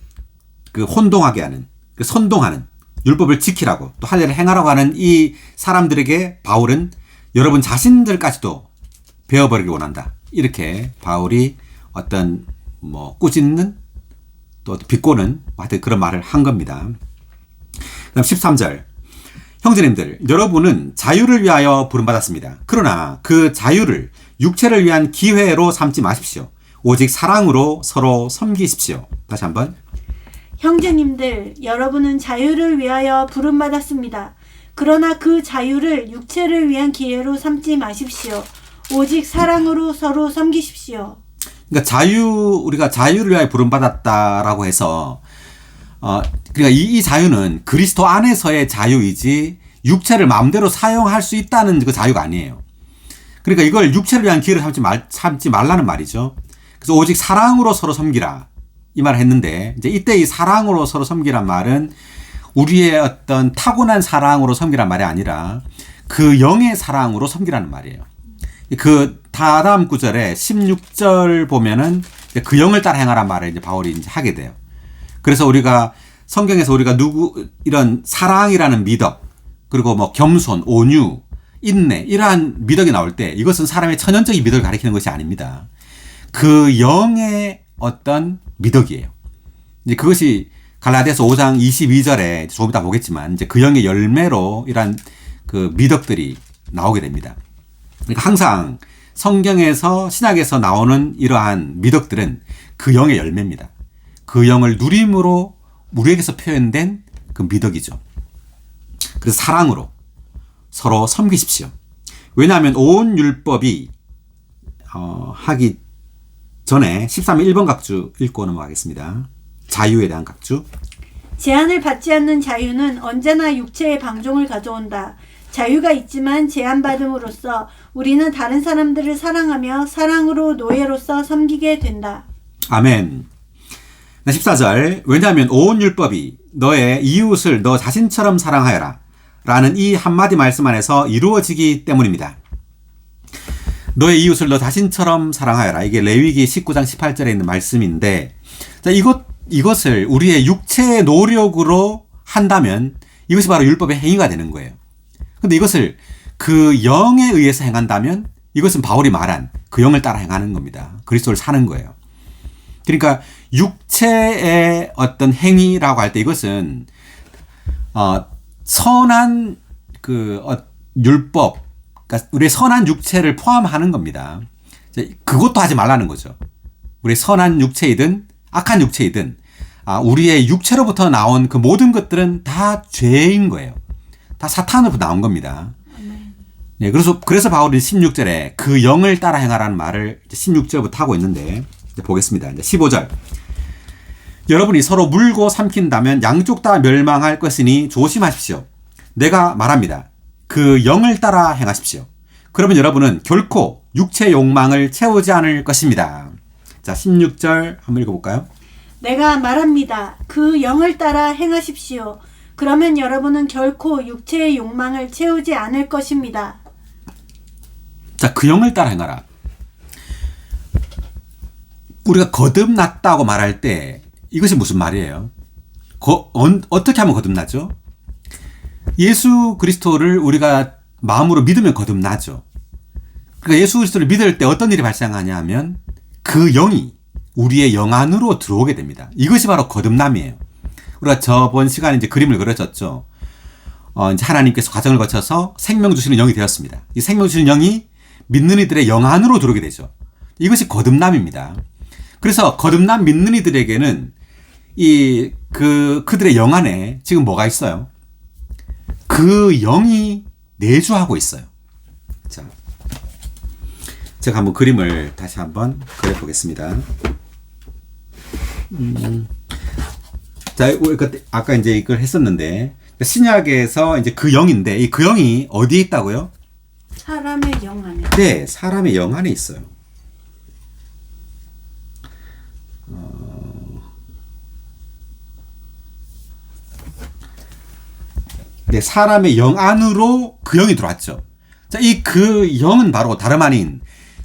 A: 그 혼동하게 하는, 그 선동하는 율법을 지키라고 또 할례를 행하라고 하는 이 사람들에게 바울은 여러분 자신들까지도 베어버리기 원한다. 이렇게 바울이 어떤 꾸짖는 또 비꼬는 하여튼 그런 말을 한 겁니다. 그다음 13절. 형제님들, 여러분은 자유를 위하여 부름받았습니다. 그러나 그 자유를 육체를 위한 기회로 삼지 마십시오. 오직 사랑으로 서로 섬기십시오. 다시 한번.
B: 형제님들, 여러분은 자유를 위하여 부름받았습니다. 그러나 그 자유를 육체를 위한 기회로 삼지 마십시오. 오직 사랑으로 서로 섬기십시오.
A: 그러니까 우리가 자유를 위하여 부름받았다라고 해서 그러니까 이 자유는 그리스도 안에서의 자유이지 육체를 마음대로 사용할 수 있다는 그 자유가 아니에요. 그러니까 이걸 육체를 위한 기회를 삼지 말라는 말이죠. 그래서 오직 사랑으로 서로 섬기라. 이 말을 했는데 이제 이때 이 사랑으로 서로 섬기란 말은 우리의 어떤 타고난 사랑으로 섬기란 말이 아니라 그 영의 사랑으로 섬기라는 말이에요. 그 다음 구절에 16절 보면은 그 영을 따라 행하란 말을 이제 바울이 이제 하게 돼요. 그래서 우리가 성경에서 우리가 이런 사랑이라는 미덕, 그리고 뭐 겸손, 온유, 인내, 이러한 미덕이 나올 때 이것은 사람의 천연적인 미덕을 가리키는 것이 아닙니다. 그 영의 어떤 미덕이에요. 이제 그것이 갈라디아서 5장 22절에 조금 이따 보겠지만 이제 그 영의 열매로 이러한 그 미덕들이 나오게 됩니다. 그러니까 항상 성경에서 신약에서 나오는 이러한 미덕들은 그 영의 열매입니다. 그 영을 누림으로 우리에게서 표현된 그 미덕이죠. 그래서 사랑으로 서로 섬기십시오. 왜냐하면 온 율법이 하기 전에 13일 1번 각주 읽고 넘어가겠습니다. 자유에 대한 각주.
B: 제한을 받지 않는 자유는 언제나 육체의 방종을 가져온다. 자유가 있지만 제한받음으로써 우리는 다른 사람들을 사랑하며 사랑으로 노예로서 섬기게 된다.
A: 아멘. 14절. 왜냐하면 온 율법이 너의 이웃을 너 자신처럼 사랑하여라 라는 이 한마디 말씀 안에서 이루어지기 때문입니다. 너의 이웃을 너 자신처럼 사랑하여라. 이게 레위기 19장 18절에 있는 말씀인데, 자, 이것을 우리의 육체의 노력으로 한다면 이것이 바로 율법의 행위가 되는 거예요. 근데 이것을 그 영에 의해서 행한다면 이것은 바울이 말한 그 영을 따라 행하는 겁니다. 그리스도를 사는 거예요. 그러니까 육체의 어떤 행위라고 할 때 이것은 선한 율법, 그러니까 우리의 선한 육체를 포함하는 겁니다. 그것도 하지 말라는 거죠. 우리의 선한 육체이든 악한 육체이든 우리의 육체로부터 나온 그 모든 것들은 다 죄인 거예요. 다 사탄으로부터 나온 겁니다. 네, 그래서 바울이 16절에 그 영을 따라 행하라는 말을 16절부터 하고 있는데 보겠습니다. 이제 15절. 여러분이 서로 물고 삼킨다면 양쪽 다 멸망할 것이니 조심하십시오. 내가 말합니다. 그 영을 따라 행하십시오. 그러면 여러분은 결코 육체 욕망을 채우지 않을 것입니다. 자, 16절 한번 읽어볼까요?
B: 내가 말합니다. 그 영을 따라 행하십시오. 그러면 여러분은 결코 육체의 욕망을 채우지 않을 것입니다.
A: 자, 그 영을 따라 행하라. 우리가 거듭났다고 말할 때 이것이 무슨 말이에요? 어떻게 하면 거듭나죠? 예수 그리스도를 우리가 마음으로 믿으면 거듭나죠. 그러니까 예수 그리스도를 믿을 때 어떤 일이 발생하냐 하면 그 영이 우리의 영 안으로 들어오게 됩니다. 이것이 바로 거듭남이에요. 우리가 저번 시간에 이제 그림을 그려줬죠. 이제 하나님께서 과정을 거쳐서 생명 주시는 영이 되었습니다. 이 생명 주시는 영이 믿는 이들의 영 안으로 들어오게 되죠. 이것이 거듭남입니다. 그래서 거듭남 믿는 이들에게는 그들의 영 안에 지금 뭐가 있어요? 그 영이 내주하고 있어요. 자, 제가 한번 그림을 다시 한번 그려보겠습니다. 자, 아까 이제 이걸 했었는데, 신약에서 이제 그 영인데, 이 그 영이 어디에 있다고요?
B: 사람의 영 안에.
A: 네, 사람의 영 안에 있어요. 네, 사람의 영 안으로 그 영이 들어왔죠. 자, 이 그 영은 바로 다름 아닌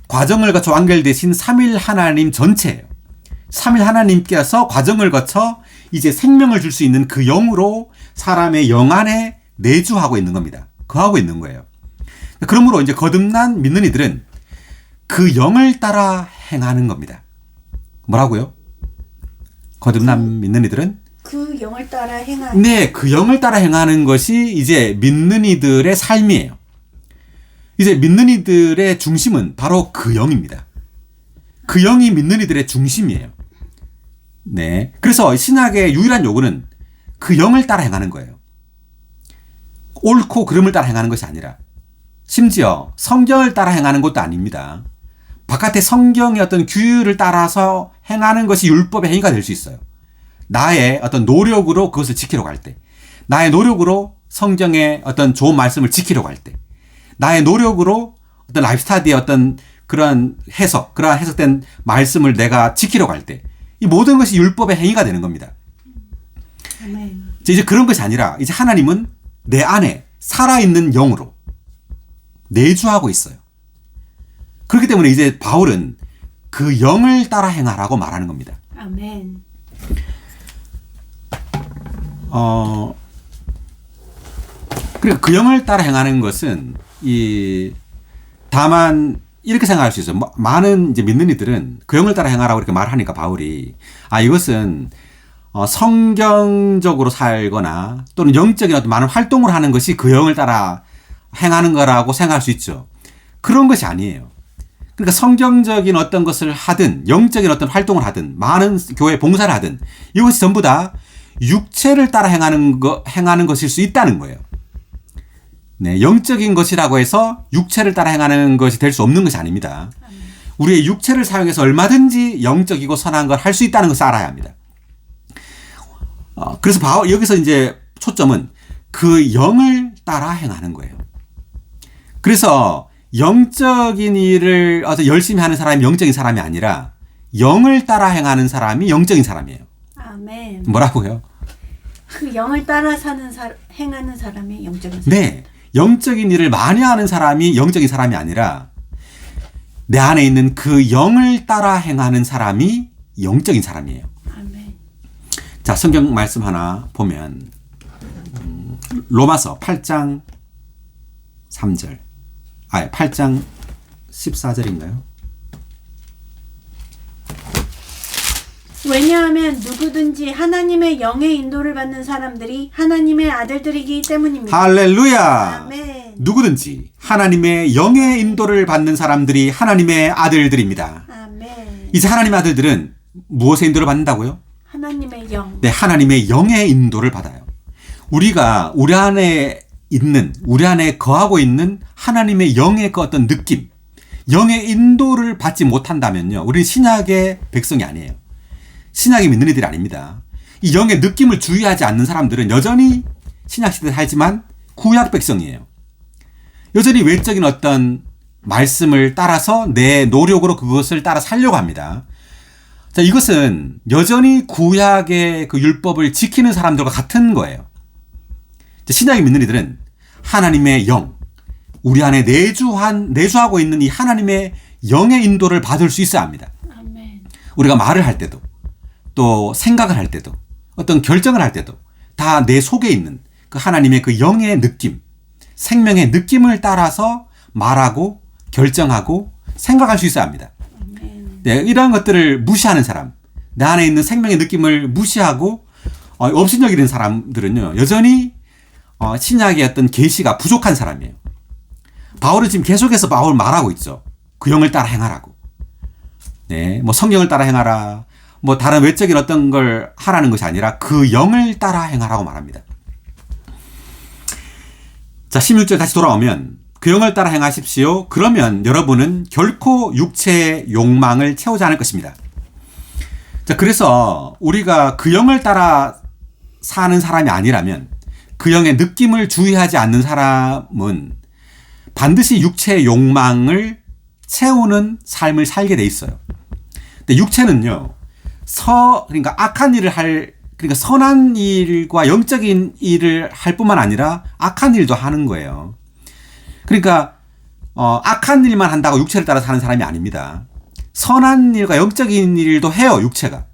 A: 과정을 거쳐 완결되신 삼일 하나님 전체예요. 삼일 하나님께서 과정을 거쳐 이제 생명을 줄 수 있는 그 영으로 사람의 영 안에 내주하고 있는 겁니다. 거하고 있는 거예요. 그러므로 이제 거듭난 믿는 이들은 그 영을 따라 행하는 겁니다. 뭐라고요? 거듭난 믿는 이들은
B: 그 영을 따라 행하는.
A: 네, 그 영을 따라 행하는 것이 이제 믿는 이들의 삶이에요. 이제 믿는 이들의 중심은 바로 그 영입니다. 그 영이 믿는 이들의 중심이에요. 네. 그래서 신약의 유일한 요구는 그 영을 따라 행하는 거예요. 옳고 그름을 따라 행하는 것이 아니라, 심지어 성경을 따라 행하는 것도 아닙니다. 바깥의 성경의 어떤 규율을 따라서 행하는 것이 율법의 행위가 될 수 있어요. 나의 어떤 노력으로 그것을 지키려고 할 때, 나의 노력으로 성경의 어떤 좋은 말씀을 지키려고 할 때, 나의 노력으로 어떤 라이프 스타디의 어떤 그러한 해석된 말씀을 내가 지키려고 할 때, 이 모든 것이 율법의 행위가 되는 겁니다.
B: 아멘.
A: 이제 그런 것이 아니라 이제 하나님은 내 안에 살아있는 영으로 내주하고 있어요. 그렇기 때문에 이제 바울은 그 영을 따라 행하라고 말하는 겁니다.
B: 아멘.
A: 그러니까 그 영을 따라 행하는 것은 다만 이렇게 생각할 수 있어요. 많은 이제 믿는 이들은 그 영을 따라 행하라고 이렇게 말하니까 바울이 이것은 성경적으로 살거나 또는 영적인 어떤 많은 활동을 하는 것이 그 영을 따라 행하는 거라고 생각할 수 있죠. 그런 것이 아니에요. 그러니까 성경적인 어떤 것을 하든 영적인 어떤 활동을 하든 많은 교회 봉사를 하든 이것이 전부 다 육체를 따라 행하는 것일 수 있다는 거예요. 네, 영적인 것이라고 해서 육체를 따라 행하는 것이 될 수 없는 것이 아닙니다. 우리의 육체를 사용해서 얼마든지 영적이고 선한 걸 할 수 있다는 것을 알아야 합니다. 그래서 여기서 이제 초점은 그 영을 따라 행하는 거예요. 그래서 영적인 일을 열심히 하는 사람이 영적인 사람이 아니라 영을 따라 행하는 사람이 영적인 사람이에요.
B: 아멘.
A: 뭐라고요?
B: 그 영을 따라 행하는 사람이 영적인 사람.
A: 네. 영적인 일을 많이 하는 사람이 영적인 사람이 아니라 내 안에 있는 그 영을 따라 행하는 사람이 영적인 사람이에요.
B: 아멘.
A: 자, 성경 말씀 하나 보면 로마서 8장 3절. 8장 14절인가요?
B: 왜냐하면 누구든지 하나님의 영의 인도를 받는 사람들이 하나님의 아들들이기 때문입니다.
A: 할렐루야.
B: 아멘.
A: 누구든지 하나님의 영의 인도를 받는 사람들이 하나님의 아들들입니다.
B: 아멘.
A: 이제 하나님의 아들들은 무엇의 인도를 받는다고요?
B: 하나님의 영.
A: 네, 하나님의 영의 인도를 받아요. 우리가 우리 안에 거하고 있는 하나님의 영의 그 어떤 느낌, 영의 인도를 받지 못한다면요, 우리는 신약의 백성이 아니에요. 신약이 믿는 이들이 아닙니다. 이 영의 느낌을 주의하지 않는 사람들은 여전히 신약 시대에 살지만 구약 백성이에요. 여전히 외적인 어떤 말씀을 따라서 내 노력으로 그것을 따라 살려고 합니다. 자, 이것은 여전히 구약의 그 율법을 지키는 사람들과 같은 거예요. 신약이 믿는 이들은 하나님의 영, 우리 안에 내주하고 있는 이 하나님의 영의 인도를 받을 수 있어야 합니다.
B: 아멘.
A: 우리가 말을 할 때도 또 생각을 할 때도 어떤 결정을 할 때도 다 내 속에 있는 그 하나님의 그 영의 느낌, 생명의 느낌을 따라서 말하고 결정하고 생각할 수 있어야 합니다.
B: 아멘.
A: 네, 이러한 것들을 무시하는 사람, 내 안에 있는 생명의 느낌을 무시하고 업신여기는 사람들은요, 여전히 신약의 어떤 계시가 부족한 사람이에요. 바울은 지금 계속해서 말하고 있죠. 그 영을 따라 행하라고. 네, 뭐 성경을 따라 행하라, 뭐 다른 외적인 어떤 걸 하라는 것이 아니라 그 영을 따라 행하라고 말합니다. 자, 16절 다시 돌아오면 그 영을 따라 행하십시오. 그러면 여러분은 결코 육체의 욕망을 채우지 않을 것입니다. 자, 그래서 우리가 그 영을 따라 사는 사람이 아니라면, 그 영의 느낌을 주의하지 않는 사람은 반드시 육체의 욕망을 채우는 삶을 살게 돼 있어요. 근데 육체는요, 그러니까 악한 일을 그러니까 선한 일과 영적인 일을 할 뿐만 아니라 악한 일도 하는 거예요. 그러니까 악한 일만 한다고 육체를 따라 사는 사람이 아닙니다. 선한 일과 영적인 일도 해요, 육체가.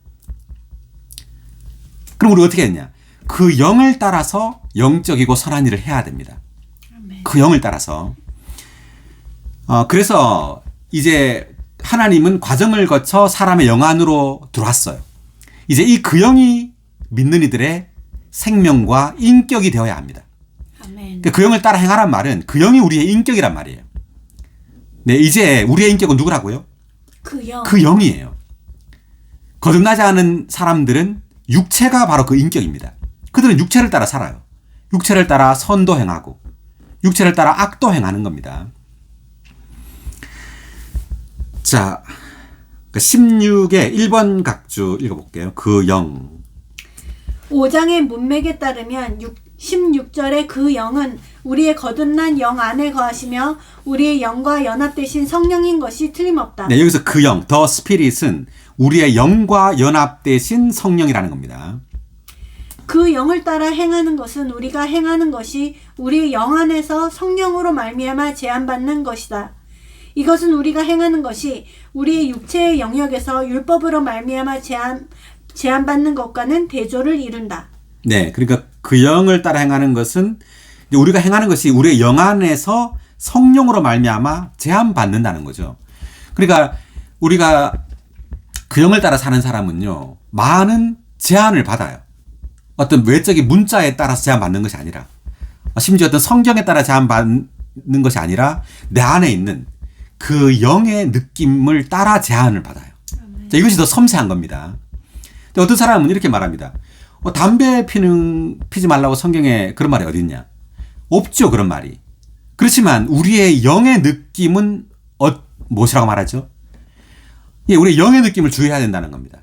A: 그럼 우리 어떻게 했냐? 그 영을 따라서 영적이고 선한 일을 해야 됩니다.
B: 아멘.
A: 그 영을 따라서. 그래서 이제 하나님은 과정을 거쳐 사람의 영 안으로 들어왔어요. 이제 이 그 영이 믿는 이들의 생명과 인격이 되어야 합니다.
B: 아멘.
A: 그 영을 따라 행하란 말은 그 영이 우리의 인격이란 말이에요. 네, 이제 우리의 인격은 누구라고요?
B: 그 영.
A: 그 영이에요. 거듭나지 않은 사람들은 육체가 바로 그 인격입니다. 그들은 육체를 따라 살아요. 육체를 따라 선도 행하고 육체를 따라 악도 행하는 겁니다. 자, 16의 1번 각주 읽어볼게요. 그 영.
B: 5장의 문맥에 따르면 16절의 그 영은 우리의 거듭난 영 안에 거하시며 우리의 영과 연합되신 성령인 것이 틀림없다.
A: 네, 여기서 그 영, the spirit은 우리의 영과 연합되신 성령이라는 겁니다.
B: 그 영을 따라 행하는 것은 우리가 행하는 것이 우리의 영 안에서 성령으로 말미암아 제한받는 것이다. 이것은 우리가 행하는 것이 우리의 육체의 영역에서 율법으로 말미암아 제한받는 것과는 대조를 이룬다.
A: 네, 그러니까 그 영을 따라 행하는 것은 우리가 행하는 것이 우리의 영 안에서 성령으로 말미암아 제한받는다는 거죠. 그러니까 우리가 그 영을 따라 사는 사람은요, 많은 제한을 받아요. 어떤 외적인 문자에 따라서 제한받는 것이 아니라, 심지어 어떤 성경에 따라 제한받는 것이 아니라 내 안에 있는 그 영의 느낌을 따라 제한을 받아요. 자, 이것이 더 섬세한 겁니다. 근데 어떤 사람은 이렇게 말합니다. 담배 피지 말라고 성경에 그런 말이 어디 있냐? 없죠, 그런 말이. 그렇지만 우리의 영의 느낌은 무엇이라고 말하죠? 예, 우리의 영의 느낌을 주의해야 된다는 겁니다.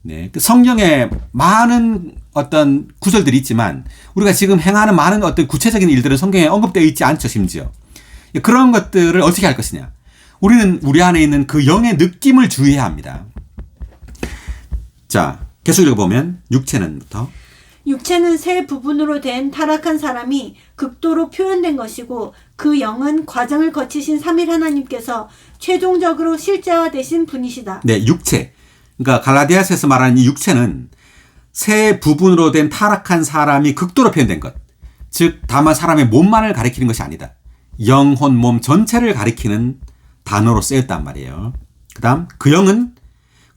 A: 네, 성경에 많은 어떤 구절들이 있지만 우리가 지금 행하는 많은 어떤 구체적인 일들은 성경에 언급되어 있지 않죠, 심지어. 그런 것들을 어떻게 할 것이냐? 우리는 우리 안에 있는 그 영의 느낌을 주의해야 합니다. 자, 계속 읽어보면 육체는 세
B: 부분으로 된 타락한 사람이 극도로 표현된 것이고 그 영은 과정을 거치신 삼위 하나님께서 최종적으로 실제화되신 분이시다.
A: 네, 육체. 그러니까 갈라디아서에서 말하는 이 육체는 세 부분으로 된 타락한 사람이 극도로 표현된 것. 즉 다만 사람의 몸만을 가리키는 것이 아니다. 영혼, 몸 전체를 가리키는 단어로 쓰였단 말이에요. 그 다음 그 영은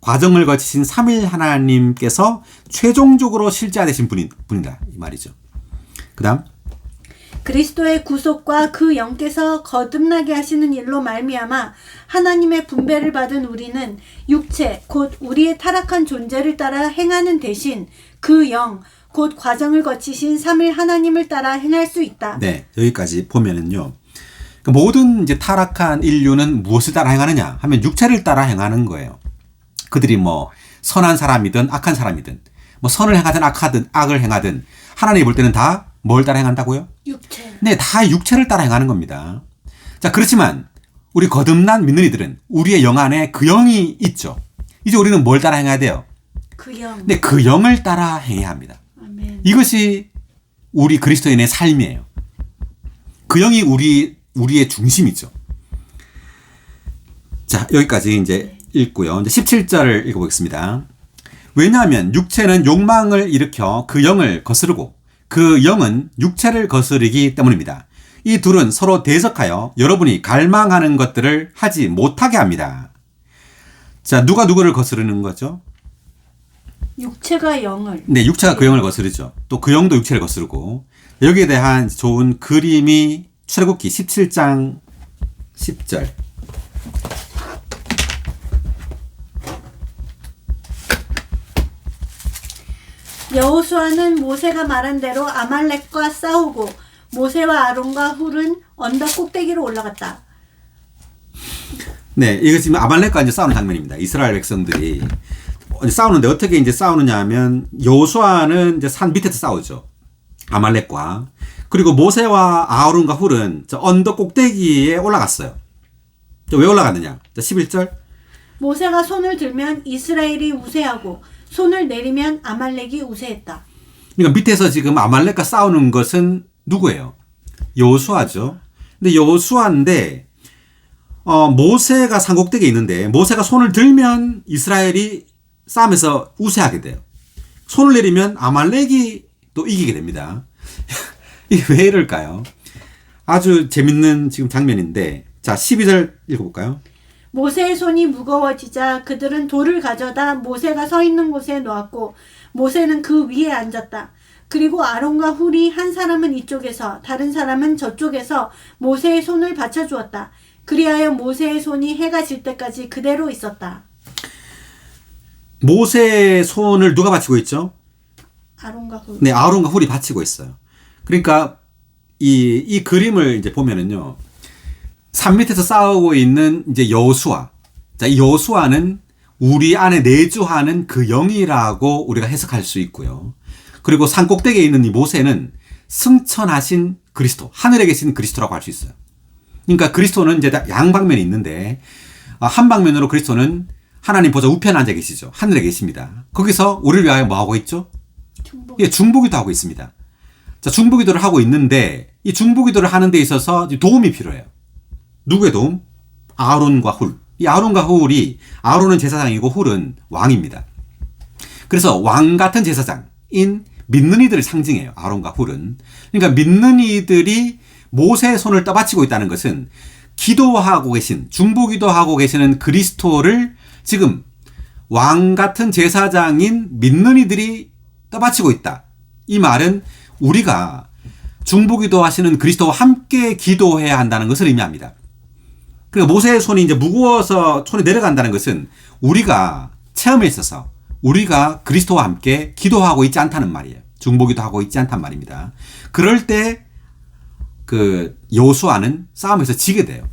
A: 과정을 거치신 삼위 하나님께서 최종적으로 실제화되신 분이다 이 말이죠. 그 다음
B: 그리스도의 구속과 그 영께서 거듭나게 하시는 일로 말미암아 하나님의 분배를 받은 우리는 육체 곧 우리의 타락한 존재를 따라 행하는 대신 그 영 곧 과정을 거치신 삼위 하나님을 따라 행할 수 있다.
A: 네, 여기까지 보면은요. 모든 이제 타락한 인류는 무엇을 따라 행하느냐 하면 육체를 따라 행하는 거예요. 그들이 뭐 선한 사람이든 악한 사람이든 뭐 선을 행하든 악을 행하든 하나님이 볼 때는 다 뭘 따라 행한다고요?
B: 육체.
A: 네, 다 육체를 따라 행하는 겁니다. 자, 그렇지만 우리 거듭난 믿는 이들은 우리의 영 안에 그 영이 있죠. 이제 우리는 뭘 따라 행해야 돼요?
B: 그 영.
A: 네, 그 영을 따라 행해야 합니다.
B: 아멘.
A: 이것이 우리 그리스도인의 삶이에요. 그 영이 우리의 중심이죠. 자, 여기까지 이제 읽고요. 이제 17절을 읽어보겠습니다. 왜냐하면 육체는 욕망을 일으켜 그 영을 거스르고 그 영은 육체를 거스르기 때문입니다. 이 둘은 서로 대적하여 여러분이 갈망하는 것들을 하지 못하게 합니다. 자, 누가 누구를 거스르는 거죠?
B: 육체가 영을.
A: 네, 육체가 그 영을 거스르죠. 또 그 영도 육체를 거스르고 여기에 대한 좋은 그림이 출애굽기 17장 10절.
B: 여호수아는 모세가 말한 대로 아말렉과 싸우고 모세와 아론과 훌은 언덕 꼭대기로 올라갔다.
A: 네, 이거 지금 아말렉과 이제 싸우는 장면입니다. 이스라엘 백성들이 싸우는데 어떻게 이제 싸우느냐 하면 여호수아는 이제 산 밑에서 싸우죠. 아말렉과. 그리고 모세와 아론과 훌은 저 언덕 꼭대기에 올라갔어요. 왜 올라갔느냐? 11절.
B: 모세가 손을 들면 이스라엘이 우세하고 손을 내리면 아말렉이 우세했다.
A: 그러니까 밑에서 지금 아말렉과 싸우는 것은 누구예요? 여호수아죠. 근데 여호수아인데 모세가 산꼭대기에 있는데 모세가 손을 들면 이스라엘이 싸움에서 우세하게 돼요. 손을 내리면 아말렉이 또 이기게 됩니다. 이게 왜 이럴까요? 아주 재밌는 지금 장면인데 자 12절 읽어볼까요?
B: 모세의 손이 무거워지자 그들은 돌을 가져다 모세가 서 있는 곳에 놓았고 모세는 그 위에 앉았다. 그리고 아론과 훌이 한 사람은 이쪽에서 다른 사람은 저쪽에서 모세의 손을 받쳐주었다. 그리하여 모세의 손이 해가 질 때까지 그대로 있었다.
A: 모세의 손을 누가 받치고 있죠?
B: 아론과 훌.
A: 네, 아론과 훌이 받치고 있어요. 그러니까 이 그림을 이제 보면은요. 산 밑에서 싸우고 있는 이제 여호수아. 자, 이 여호수아는 우리 안에 내주하는 그 영이라고 우리가 해석할 수 있고요. 그리고 산 꼭대기에 있는 이 모세는 승천하신 그리스도, 하늘에 계신 그리스도라고 할 수 있어요. 그러니까 그리스도는 이제 양방면이 있는데 한 방면으로 그리스도는 하나님 보좌 우편에 앉아 계시죠. 하늘에 계십니다. 거기서 우리를 위하여 뭐 하고 있죠?
B: 중복.
A: 예, 중보기도 하고 있습니다. 자, 중보기도를 하고 있는데 이 중보기도를 하는 데 있어서 도움이 필요해요. 누구의 도움? 아론과 훌. 이 아론과 훌이, 아론은 제사장이고 훌은 왕입니다. 그래서 왕 같은 제사장인 믿는 이들을 상징해요. 아론과 훌은. 그러니까 믿는 이들이 모세의 손을 떠받치고 있다는 것은 기도하고 계신, 중보기도하고 계시는 그리스도를 지금 왕 같은 제사장인 믿는 이들이 떠받치고 있다. 이 말은 우리가 중보기도 하시는 그리스도와 함께 기도해야 한다는 것을 의미합니다. 그러니까 모세의 손이 이제 무거워서 손이 내려간다는 것은 우리가 체험에 있어서 우리가 그리스도와 함께 기도하고 있지 않다는 말이에요. 중보기도 하고 있지 않단 말입니다. 그럴 때 그 여호수아는 싸움에서 지게 돼요.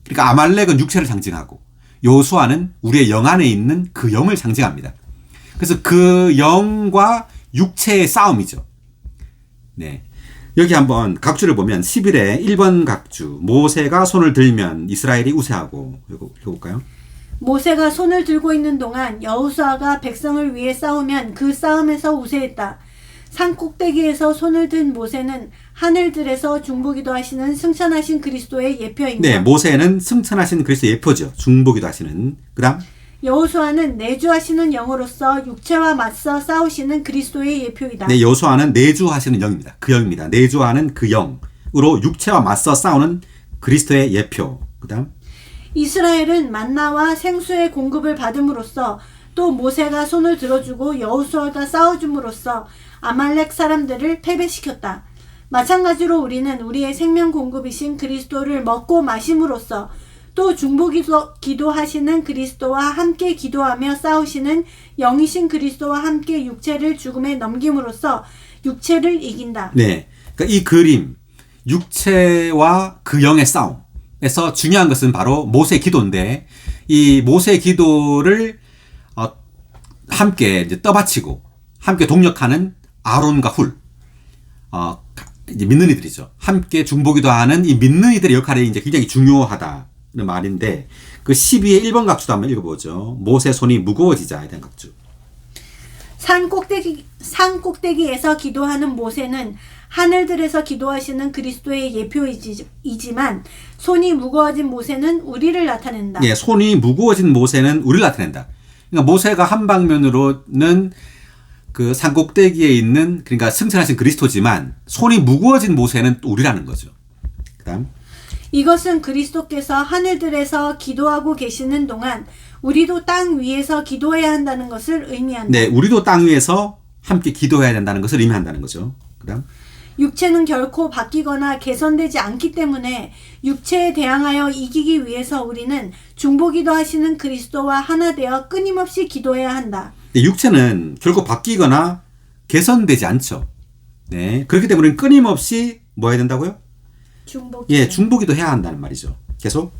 A: 그러니까 아말렉은 육체를 상징하고 여호수아는 우리의 영 안에 있는 그 영을 상징합니다. 그래서 그 영과 육체의 싸움이죠. 네. 여기 한번 각주를 보면 11의 1번 각주, 모세가 손을 들면 이스라엘이 우세하고, 이거 읽어볼까요?
B: 모세가 손을 들고 있는 동안 여호수아가 백성을 위해 싸우면 그 싸움에서 우세했다. 산 꼭대기에서 손을 든 모세는 하늘들에서 중보기도 하시는 승천하신 그리스도의 예표입니다.
A: 네, 모세는 승천하신 그리스도의 예표죠. 중보기도 하시는. 그 다음
B: 여호수아는 내주하시는 영으로서 육체와 맞서 싸우시는 그리스도의 예표이다.
A: 네, 여호수아는 내주하시는 영입니다. 그 영입니다. 내주하는 그 영으로 육체와 맞서 싸우는 그리스도의 예표. 그 다음
B: 이스라엘은 만나와 생수의 공급을 받음으로써 또 모세가 손을 들어주고 여호수아가 싸워줌으로써 아말렉 사람들을 패배시켰다. 마찬가지로 우리는 우리의 생명 공급이신 그리스도를 먹고 마심으로써 또 중보기도 하시는 그리스도와 함께 기도하며 싸우시는 영이신 그리스도와 함께 육체를 죽음에 넘김으로써 육체를 이긴다.
A: 네, 그러니까 이 그림 육체와 그 영의 싸움에서 중요한 것은 바로 모세의 기도인데 이 모세의 기도를 함께 이제 떠받치고 함께 동력하는 아론과 훌, 이제 믿는 이들이죠. 함께 중보기도 하는 이 믿는 이들의 역할이 이제 굉장히 중요하다는 말인데 그 12의 1번 각주도 한번 읽어보죠. 모세 손이 무거워지자에 대한 각주.
B: 산 꼭대기에서 기도하는 모세는 하늘들에서 기도하시는 그리스도의 예표이지만 손이 무거워진 모세는 우리를 나타낸다.
A: 예, 손이 무거워진 모세는 우리를 나타낸다. 그러니까 모세가 한 방면으로는 그 산 꼭대기에 있는 그러니까 승천하신 그리스도지만 손이 무거워진 모세는 또 우리라는 거죠. 그다음
B: 이것은 그리스도께서 하늘들에서 기도하고 계시는 동안 우리도 땅 위에서 기도해야 한다는 것을 의미한다.
A: 네, 우리도 땅 위에서 함께 기도해야 된다는 것을 의미한다는 거죠. 그다음
B: 육체는 결코 바뀌거나 개선되지 않기 때문에 육체에 대항하여 이기기 위해서 우리는 중보기도 하시는 그리스도와 하나 되어 끊임없이 기도해야 한다.
A: 육체는 결코 바뀌거나 개선되지 않죠. 네, 그렇기 때문에 우리는 끊임없이 뭐 해야 된다고요? 중보기도 해야 한다는 말이죠. 계속.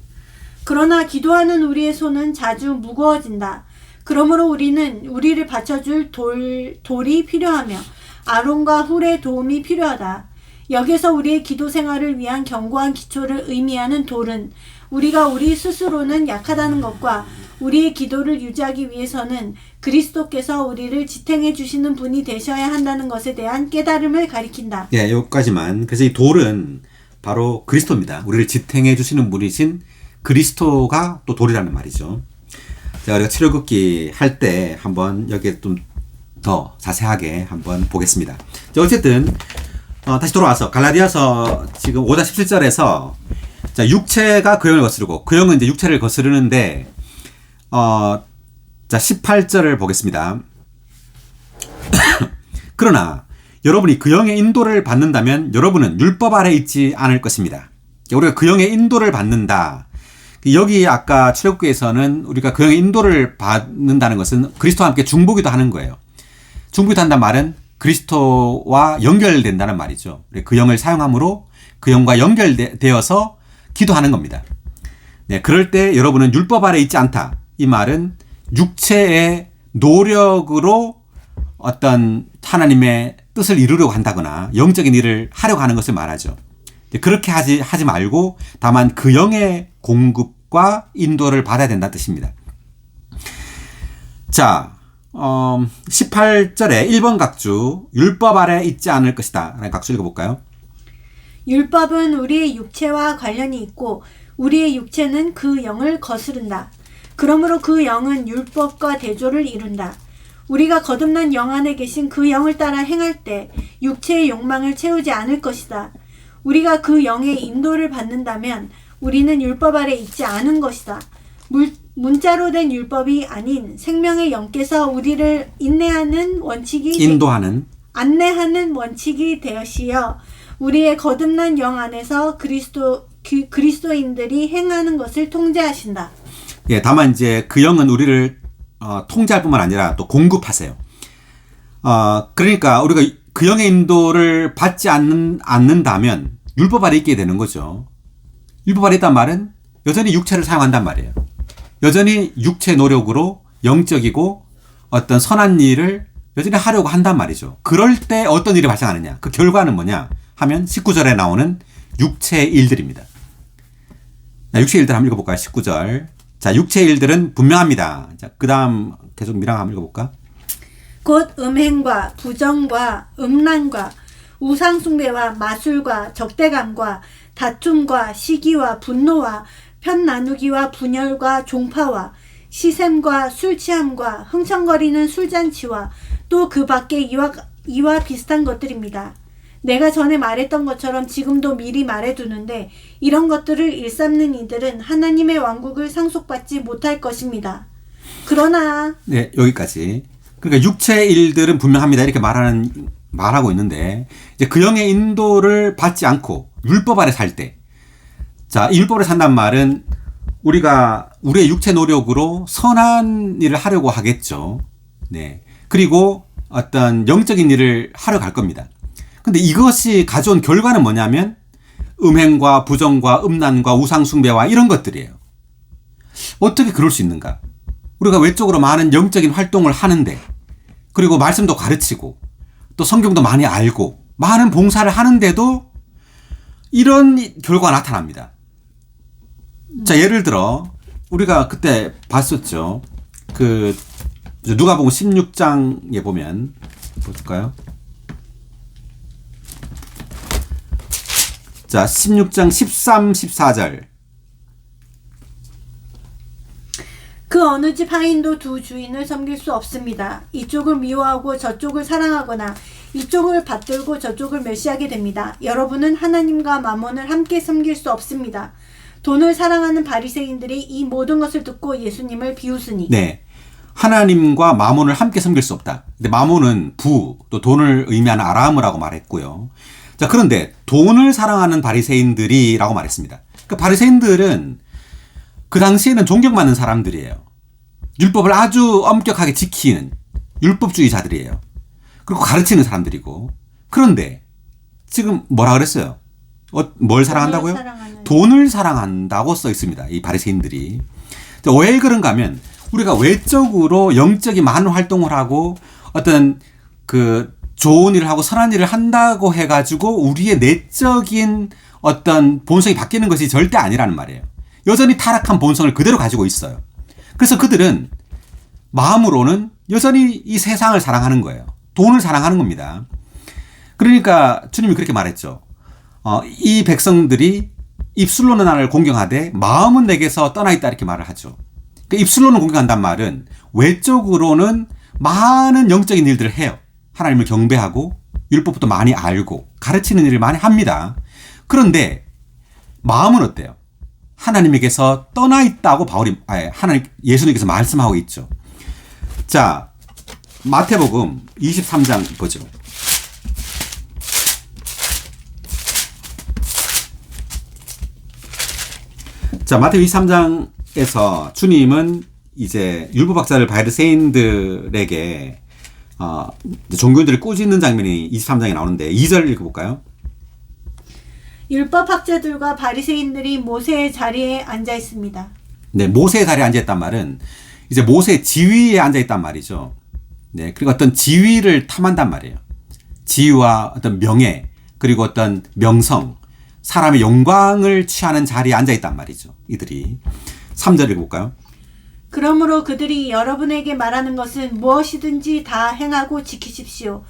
B: 그러나 기도하는 우리의 손은 자주 무거워진다. 그러므로 우리는 우리를 받쳐줄 돌이 필요하며 아론과 훌의 도움이 필요하다. 여기서 우리의 기도 생활을 위한 견고한 기초를 의미하는 돌은 우리가 우리 스스로는 약하다는 것과 우리의 기도를 유지하기 위해서는 그리스도께서 우리를 지탱해 주시는 분이 되셔야 한다는 것에 대한 깨달음을 가리킨다.
A: 네, 여기까지만. 그래서 이 돌은 바로 그리스도입니다. 우리를 지탱해 주시는 분이신 그리스도가 또 돌이라는 말이죠. 제가 우리가 치료극기 할 때 한번 여기에 좀 더 자세하게 한번 보겠습니다. 자, 어쨌든 다시 돌아와서 갈라디아서 지금 5장 17절에서 자, 육체가 그 영을 거스르고 그 영은 이제 육체를 거스르는데 자, 18절을 보겠습니다. 그러나 여러분이 그 영의 인도를 받는다면 여러분은 율법 아래 있지 않을 것입니다. 우리가 그 영의 인도를 받는다. 여기 아까 출애굽기에서는 우리가 그 영의 인도를 받는다는 것은 그리스도와 함께 중보기도 하는 거예요. 중보기도 한다는 말은 그리스도와 연결된다는 말이죠. 그 영을 사용함으로 그 영과 연결되어서 기도하는 겁니다. 네, 그럴 때 여러분은 율법 아래 있지 않다. 이 말은 육체의 노력으로 어떤 하나님의 뜻을 이루려고 한다거나 영적인 일을 하려고 하는 것을 말하죠. 그렇게 하지 말고 다만 그 영의 공급과 인도를 받아야 된다는 뜻입니다. 자, 18절에 1번 각주 율법 아래 있지 않을 것이다 라는 각주 읽어볼까요?
B: 율법은 우리의 육체와 관련이 있고 우리의 육체는 그 영을 거스른다. 그러므로 그 영은 율법과 대조를 이룬다. 우리가 거듭난 영 안에 계신 그 영을 따라 행할 때 육체의 욕망을 채우지 않을 것이다. 우리가 그 영의 인도를 받는다면 우리는 율법 아래 있지 않은 것이다. 문자로 된 율법이 아닌 생명의 영께서 우리를 안내하는 원칙이 되시어 우리의 거듭난 영 안에서 그리스도인들이 행하는 것을 통제하신다.
A: 예, 다만 이제 그 영은 우리를 통제할 뿐만 아니라 또 공급하세요. 그러니까 우리가 그 영의 인도를 받지 않는다면 율법 아래 있게 되는 거죠. 율법 아래 있단 말은 여전히 육체를 사용한단 말이에요. 여전히 육체 노력으로 영적이고 어떤 선한 일을 여전히 하려고 한단 말이죠. 그럴 때 어떤 일이 발생하느냐? 그 결과는 뭐냐 하면 19절에 나오는 육체의 일들입니다. 육체의 일들 한번 읽어볼까요? 19절. 자, 육체의 일들은 분명합니다. 자, 그 다음 계속 미랑 한번 읽어볼까?
B: 곧 음행과 부정과 음란과 우상숭배와 마술과 적대감과 다툼과 시기와 분노와 편나누기와 분열과 종파와 시샘과 술취함과 흥청거리는 술잔치와 또 그 밖에 이와 비슷한 것들입니다. 내가 전에 말했던 것처럼 지금도 미리 말해두는데 이런 것들을 일삼는 이들은 하나님의 왕국을 상속받지 못할 것입니다. 그러나
A: 네, 여기까지. 그러니까 육체의 일들은 분명합니다. 이렇게 말하고 있는데 이제 그 영의 인도를 받지 않고 율법 아래 살 때, 자, 이 율법 아래 산다는 말은 우리가 우리의 육체 노력으로 선한 일을 하려고 하겠죠. 네. 그리고 어떤 영적인 일을 하러 갈 겁니다. 근데 이것이 가져온 결과는 뭐냐면 음행과 부정과 음란과 우상숭배와 이런 것들이에요. 어떻게 그럴 수 있는가? 우리가 외적으로 많은 영적인 활동을 하는데, 그리고 말씀도 가르치고 또 성경도 많이 알고 많은 봉사를 하는데도 이런 결과가 나타납니다. 자, 예를 들어 우리가 그때 봤었죠. 그 누가복음 16장에 보면 볼까요? 자, 16장 13, 14절.
B: 그 어느 집 하인도 두 주인을 섬길 수 없습니다. 이쪽을 미워하고 저쪽을 사랑하거나 이쪽을 받들고 저쪽을 멸시하게 됩니다. 여러분은 하나님과 마몬을 함께 섬길 수 없습니다. 돈을 사랑하는 바리새인들이 이 모든 것을 듣고 예수님을 비웃으니. 네.
A: 하나님과 마몬을 함께 섬길 수 없다. 근데 마몬은 또 돈을 의미하는 아람어라고 말했고요. 자, 그런데 돈을 사랑하는 바리새인들이라고 말했습니다. 그 바리새인들은 그 당시에는 존경받는 사람들이에요. 율법을 아주 엄격하게 지키는 율법주의자들이에요. 그리고 가르치는 사람들이고. 그런데 지금 뭐라 그랬어요? 뭘 사랑한다고요? 돈을 사랑한다고 써 있습니다. 이 바리새인들이. 왜 그런가 하면 우리가 외적으로 영적인 많은 활동을 하고 어떤 그 좋은 일을 하고 선한 일을 한다고 해가지고 우리의 내적인 어떤 본성이 바뀌는 것이 절대 아니라는 말이에요. 여전히 타락한 본성을 그대로 가지고 있어요. 그래서 그들은 마음으로는 여전히 이 세상을 사랑하는 거예요. 돈을 사랑하는 겁니다. 그러니까 주님이 그렇게 말했죠. 이 백성들이 입술로는 나를 공경하되 마음은 내게서 떠나 있다 이렇게 말을 하죠. 그러니까 입술로는 공경한다는 말은 외적으로는 많은 영적인 일들을 해요. 하나님을 경배하고 율법부터 많이 알고 가르치는 일을 많이 합니다. 그런데 마음은 어때요? 하나님에게서 떠나 있다고 예수님께서 말씀하고 있죠. 자, 마태복음 23장 보죠. 자, 마태복음 23장에서 주님은 이제 율법학자들 바리새인들에게 종교인들을 꾸짖는 장면이 23장에 나오는데 2절 읽어볼까요?
B: 율법학자들과 바리새인들이 모세의 자리에 앉아 있습니다.
A: 네, 모세의 자리에 앉아 있단 말은 이제 모세의 지위에 앉아 있단 말이죠. 네, 그리고 어떤 지위를 탐한단 말이에요. 지위와 어떤 명예, 그리고 어떤 명성, 사람의 영광을 취하는 자리에 앉아 있단 말이죠. 이들이. 3절 읽어볼까요?
B: 그러므로 그들이 여러분에게 말하는 것은 무엇이든지 다 행하고 지키십시오.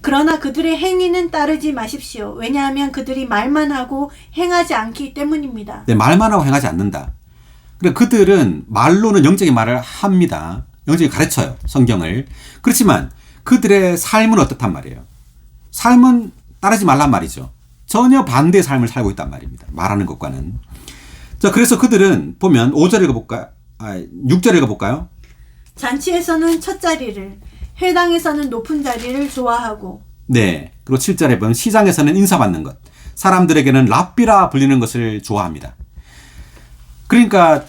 B: 그러나 그들의 행위는 따르지 마십시오. 왜냐하면 그들이 말만 하고 행하지 않기 때문입니다.
A: 네, 말만 하고 행하지 않는다. 그러니까 그들은 말로는 영적인 말을 합니다. 영적인 가르쳐요. 성경을. 그렇지만 그들의 삶은 어떻단 말이에요. 삶은 따르지 말란 말이죠. 전혀 반대의 삶을 살고 있단 말입니다. 말하는 것과는. 자, 그래서 그들은 보면 5절 읽어볼까요? 6절 읽어볼까요?
B: 잔치에서는 첫 자리를, 회당에서는 높은 자리를 좋아하고.
A: 네. 그리고 7절에 보면 시장에서는 인사받는 것, 사람들에게는 랍비라 불리는 것을 좋아합니다. 그러니까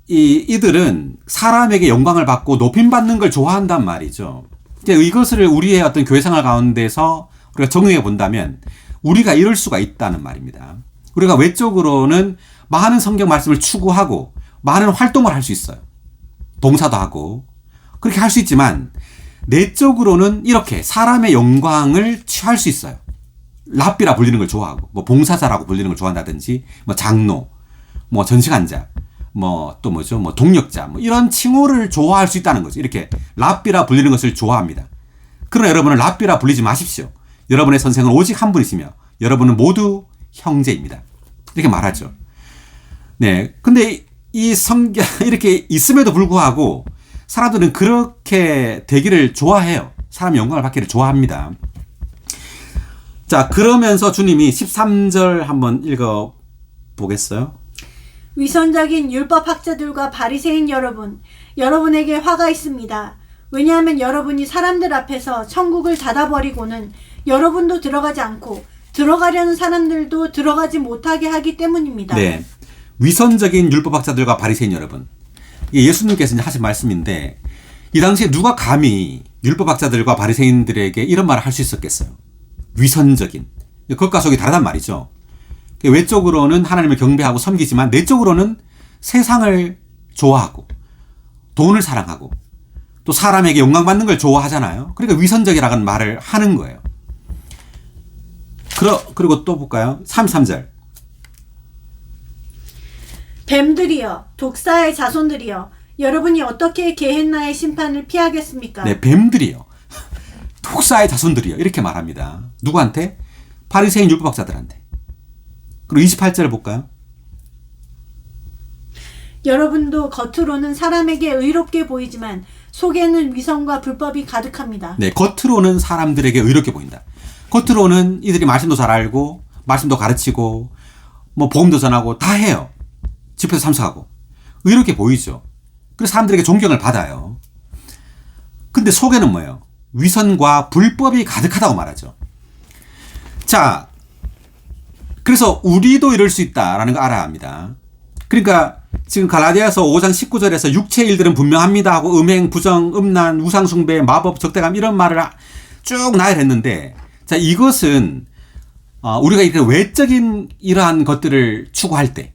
A: 이들은 사람에게 영광을 받고 높임받는 걸 좋아한단 말이죠. 이제 이것을 우리의 어떤 교회생활 가운데서 우리가 적용해 본다면 우리가 이럴 수가 있다는 말입니다. 우리가 외적으로는 많은 성경 말씀을 추구하고 많은 활동을 할 수 있어요. 동사도 하고 그렇게 할 수 있지만 내적으로는 이렇게 사람의 영광을 취할 수 있어요. 랍비라 불리는 걸 좋아하고 뭐 봉사자라고 불리는 걸 좋아한다든지 뭐 장로, 뭐 전시관자, 뭐 또 뭐죠, 뭐 동력자, 뭐 이런 칭호를 좋아할 수 있다는 거죠. 이렇게 랍비라 불리는 것을 좋아합니다. 그러나 여러분은 랍비라 불리지 마십시오. 여러분의 선생은 오직 한 분이시며 여러분은 모두 형제입니다. 이렇게 말하죠. 네. 근데 이 성경 이렇게 있음에도 불구하고 사람들은 그렇게 되기를 좋아해요. 사람 영광을 받기를 좋아합니다. 자, 그러면서 주님이 13절 한번 읽어 보겠어요?
B: 위선적인 율법학자들과 바리새인 여러분, 여러분에게 화가 있습니다. 왜냐하면 여러분이 사람들 앞에서 천국을 닫아버리고는 여러분도 들어가지 않고 들어가려는 사람들도 들어가지 못하게 하기 때문입니다.
A: 네. 위선적인 율법학자들과 바리새인 여러분. 이게 예수님께서 이제 하신 말씀인데 이 당시에 누가 감히 율법학자들과 바리새인들에게 이런 말을 할 수 있었겠어요? 위선적인. 겉과 속이 다르단 말이죠. 외적으로는 하나님을 경배하고 섬기지만 내적으로는 세상을 좋아하고 돈을 사랑하고 또 사람에게 영광받는 걸 좋아하잖아요. 그러니까 위선적이라는 말을 하는 거예요. 그리고 또 볼까요? 33절.
B: 뱀들이여, 독사의 자손들이여, 여러분이 어떻게 게헨나의 심판을 피하겠습니까?
A: 네, 뱀들이요. 독사의 자손들이요. 이렇게 말합니다. 누구한테? 바리새인 율법학자들한테. 그리고 28절을 볼까요?
B: 여러분도 겉으로는 사람에게 의롭게 보이지만 속에는 위선과 불법이 가득합니다.
A: 네, 겉으로는 사람들에게 의롭게 보인다. 겉으로는 이들이 말씀도 잘 알고 말씀도 가르치고 뭐 복음도 전하고 다 해요. 집회도 참석하고 의롭게 보이죠. 그래서 사람들에게 존경을 받아요. 근데 속에는 뭐예요? 위선과 불법이 가득하다고 말하죠. 자, 그래서 우리도 이럴 수 있다라는 거 알아야 합니다. 그러니까 지금 갈라디아서 5장 19절에서 육체의 일들은 분명합니다 하고 음행, 부정, 음란, 우상숭배, 마법, 적대감 이런 말을 쭉 나열했는데 자, 이것은 우리가 이렇게 외적인 이러한 것들을 추구할 때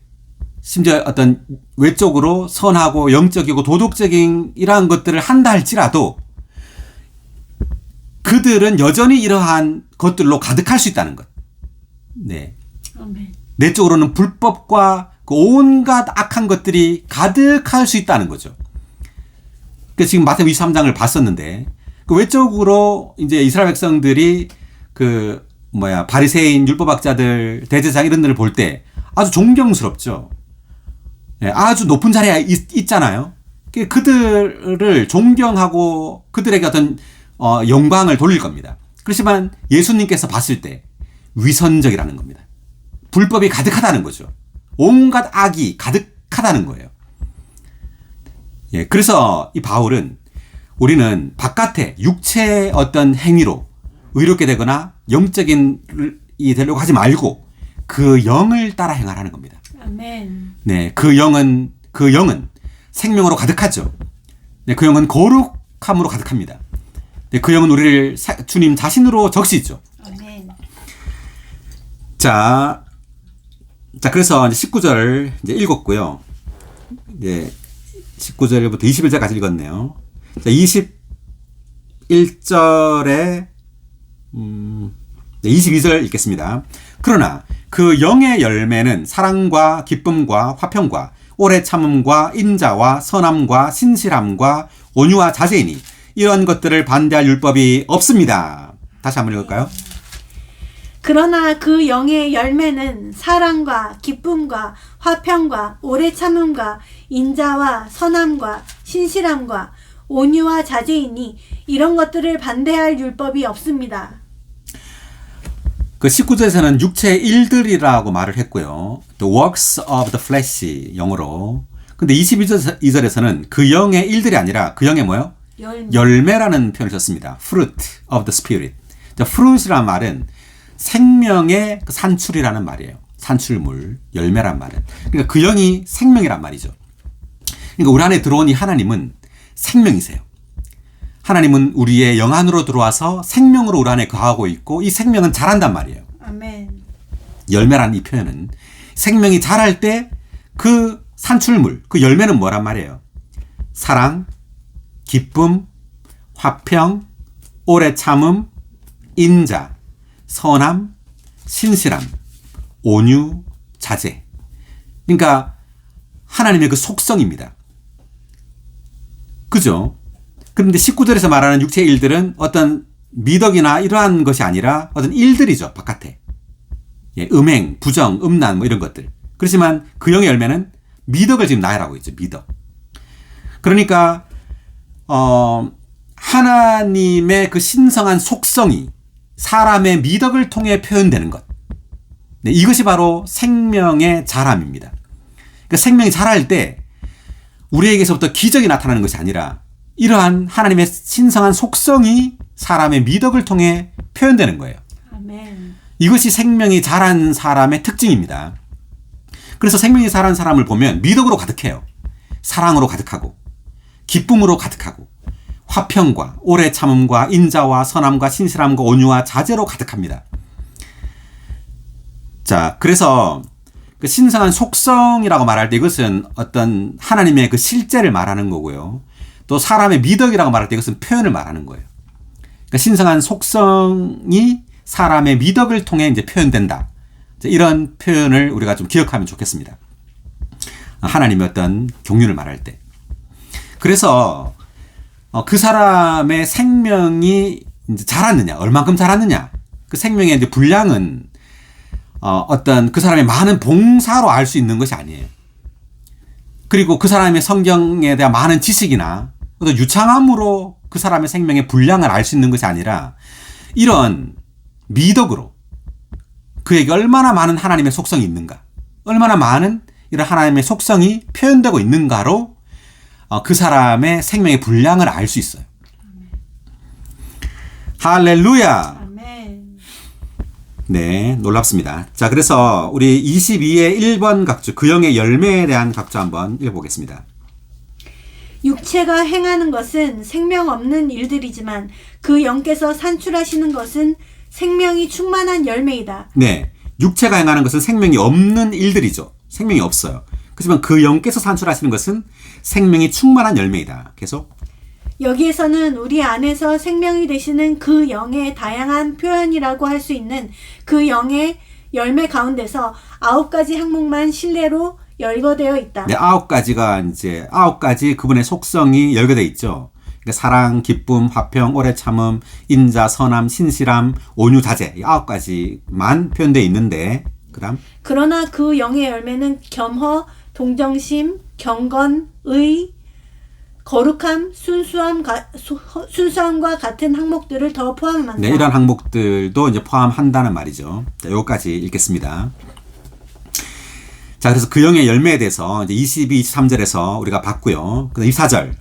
A: 심지어 어떤 외적으로 선하고 영적이고 도덕적인 이러한 것들을 한다 할지라도 그들은 여전히 이러한 것들로 가득할 수 있다는 것. 네.
B: 아멘.
A: 내적으로는 불법과 그 온갖 악한 것들이 가득할 수 있다는 거죠. 그래서 지금 마태복음 23장을 봤었는데 그 외적으로 이제 이스라엘 백성들이 바리새인 율법학자들 대제사장 이런 데를 볼 때 아주 존경스럽죠. 네, 아주 높은 자리에 있잖아요. 그들을 존경하고 그들에게 어떤 영광을 돌릴 겁니다. 그렇지만 예수님께서 봤을 때 위선적이라는 겁니다. 불법이 가득하다는 거죠. 온갖 악이 가득하다는 거예요. 예, 그래서 이 바울은 우리는 바깥에 육체의 어떤 행위로 의롭게 되거나 영적인 이 되려고 하지 말고 그 영을 따라 행하라는 겁니다.
B: 아멘.
A: 네, 그 영은 생명으로 가득하죠. 네, 그 영은 거룩함으로 가득합니다. 네, 그 영은 우리를 주님 자신으로 적시죠.
B: 아멘.
A: 자, 그래서 이제 19절 이제 읽었고요. 이제 19절부터 21절까지 읽었네요. 자, 21절에 22절 읽겠습니다. 그러나 그 영의 열매는 사랑과 기쁨과 화평과 오래 참음과 인자와 선함과 신실함과 온유와 자제이니 이런 것들을 반대할 율법이 없습니다. 다시 한번 읽을까요?
B: 그러나 그 영의 열매는 사랑과 기쁨과 화평과 오래 참음과 인자와 선함과 신실함과 온유와 자제이니 이런 것들을 반대할 율법이 없습니다.
A: 그 19절에서는 육체의 일들이라고 말을 했고요. The works of the flesh 영어로. 근데 22절에서는 그 영의 일들이 아니라 그 영의 뭐요? 열매라는 표현을 썼습니다. Fruit of the Spirit. fruit이라는 말은 생명의 산출이라는 말이에요. 산출물, 열매란 말은. 그러니까 그 영이 생명이란 말이죠. 그러니까 우리 안에 들어온 이 하나님은 생명이세요. 하나님은 우리의 영 안으로 들어와서 생명으로 우리 안에 거하고 있고 이 생명은 자란단 말이에요.
B: 아멘.
A: 열매라는 이 표현은 생명이 자랄 때 그 산출물, 그 열매는 뭐란 말이에요? 사랑, 기쁨, 화평, 오래 참음, 인자, 선함, 신실함, 온유, 자제. 그러니까 하나님의 그 속성입니다. 그죠? 그런데 19절에서 말하는 육체의 일들은 어떤 미덕이나 이러한 것이 아니라 어떤 일들이죠. 바깥에. 예, 음행, 부정, 음란 뭐 이런 것들. 그렇지만 그 영의 열매는 미덕을 지금 나열하고 있죠. 미덕. 그러니까 하나님의 그 신성한 속성이 사람의 미덕을 통해 표현되는 것. 네, 이것이 바로 생명의 자람입니다. 그러니까 생명이 자랄 때 우리에게서부터 기적이 나타나는 것이 아니라 이러한 하나님의 신성한 속성이 사람의 미덕을 통해 표현되는 거예요.
B: 아멘.
A: 이것이 생명이 자란 사람의 특징입니다. 그래서 생명이 자란 사람을 보면 미덕으로 가득해요. 사랑으로 가득하고 기쁨으로 가득하고 화평과 오래 참음과 인자와 선함과 신실함과 온유와 자제로 가득합니다. 자, 그래서 그 신성한 속성이라고 말할 때 이것은 어떤 하나님의 그 실제를 말하는 거고요. 또 사람의 미덕이라고 말할 때 이것은 표현을 말하는 거예요. 그러니까 신성한 속성이 사람의 미덕을 통해 이제 표현된다. 이런 표현을 우리가 좀 기억하면 좋겠습니다. 하나님의 어떤 경륜을 말할 때. 그래서 그 사람의 생명이 이제 자랐느냐, 얼만큼 자랐느냐. 그 생명의 이제 분량은 어떤 그 사람의 많은 봉사로 알 수 있는 것이 아니에요. 그리고 그 사람의 성경에 대한 많은 지식이나 어떤 유창함으로 그 사람의 생명의 분량을 알 수 있는 것이 아니라 이런 미덕으로 그에게 얼마나 많은 하나님의 속성이 있는가, 얼마나 많은 이런 하나님의 속성이 표현되고 있는가로 그 사람의 생명의 분량을 알 수 있어요. 할렐루야.
B: 아멘.
A: 네, 놀랍습니다. 자, 그래서 우리 22의 1번 각주, 그 영의 열매에 대한 각주 한번 읽어보겠습니다.
B: 육체가 행하는 것은 생명 없는 일들이지만 그 영께서 산출하시는 것은 생명이 충만한 열매이다.
A: 네, 육체가 행하는 것은 생명이 없는 일들이죠. 생명이 없어요. 그렇지만 그 영께서 산출하시는 것은 생명이 충만한 열매이다. 계속.
B: 여기에서는 우리 안에서 생명이 되시는 그 영의 다양한 표현이라고 할 수 있는 그 영의 열매 가운데서 9가지 항목만 실내로 열거되어 있다.
A: 네, 9가지가 이제 9가지 그분의 속성이 열거되어 있죠. 그러니까 사랑, 기쁨, 화평, 오래 참음, 인자, 선함, 신실함, 온유, 자제. 이 9가지만 표현되어 있는데, 그다음.
B: 그러나 그 영의 열매는 겸허, 동정심, 경건, 의, 거룩함, 순수함과 같은 항목들을 더 포함한다.
A: 네, 이런 항목들도 이제 포함한다는 말이죠. 자, 요거까지 읽겠습니다. 자, 그래서 그 영의 열매에 대해서 이제 22, 23절에서 우리가 봤고요. 그다음 24절.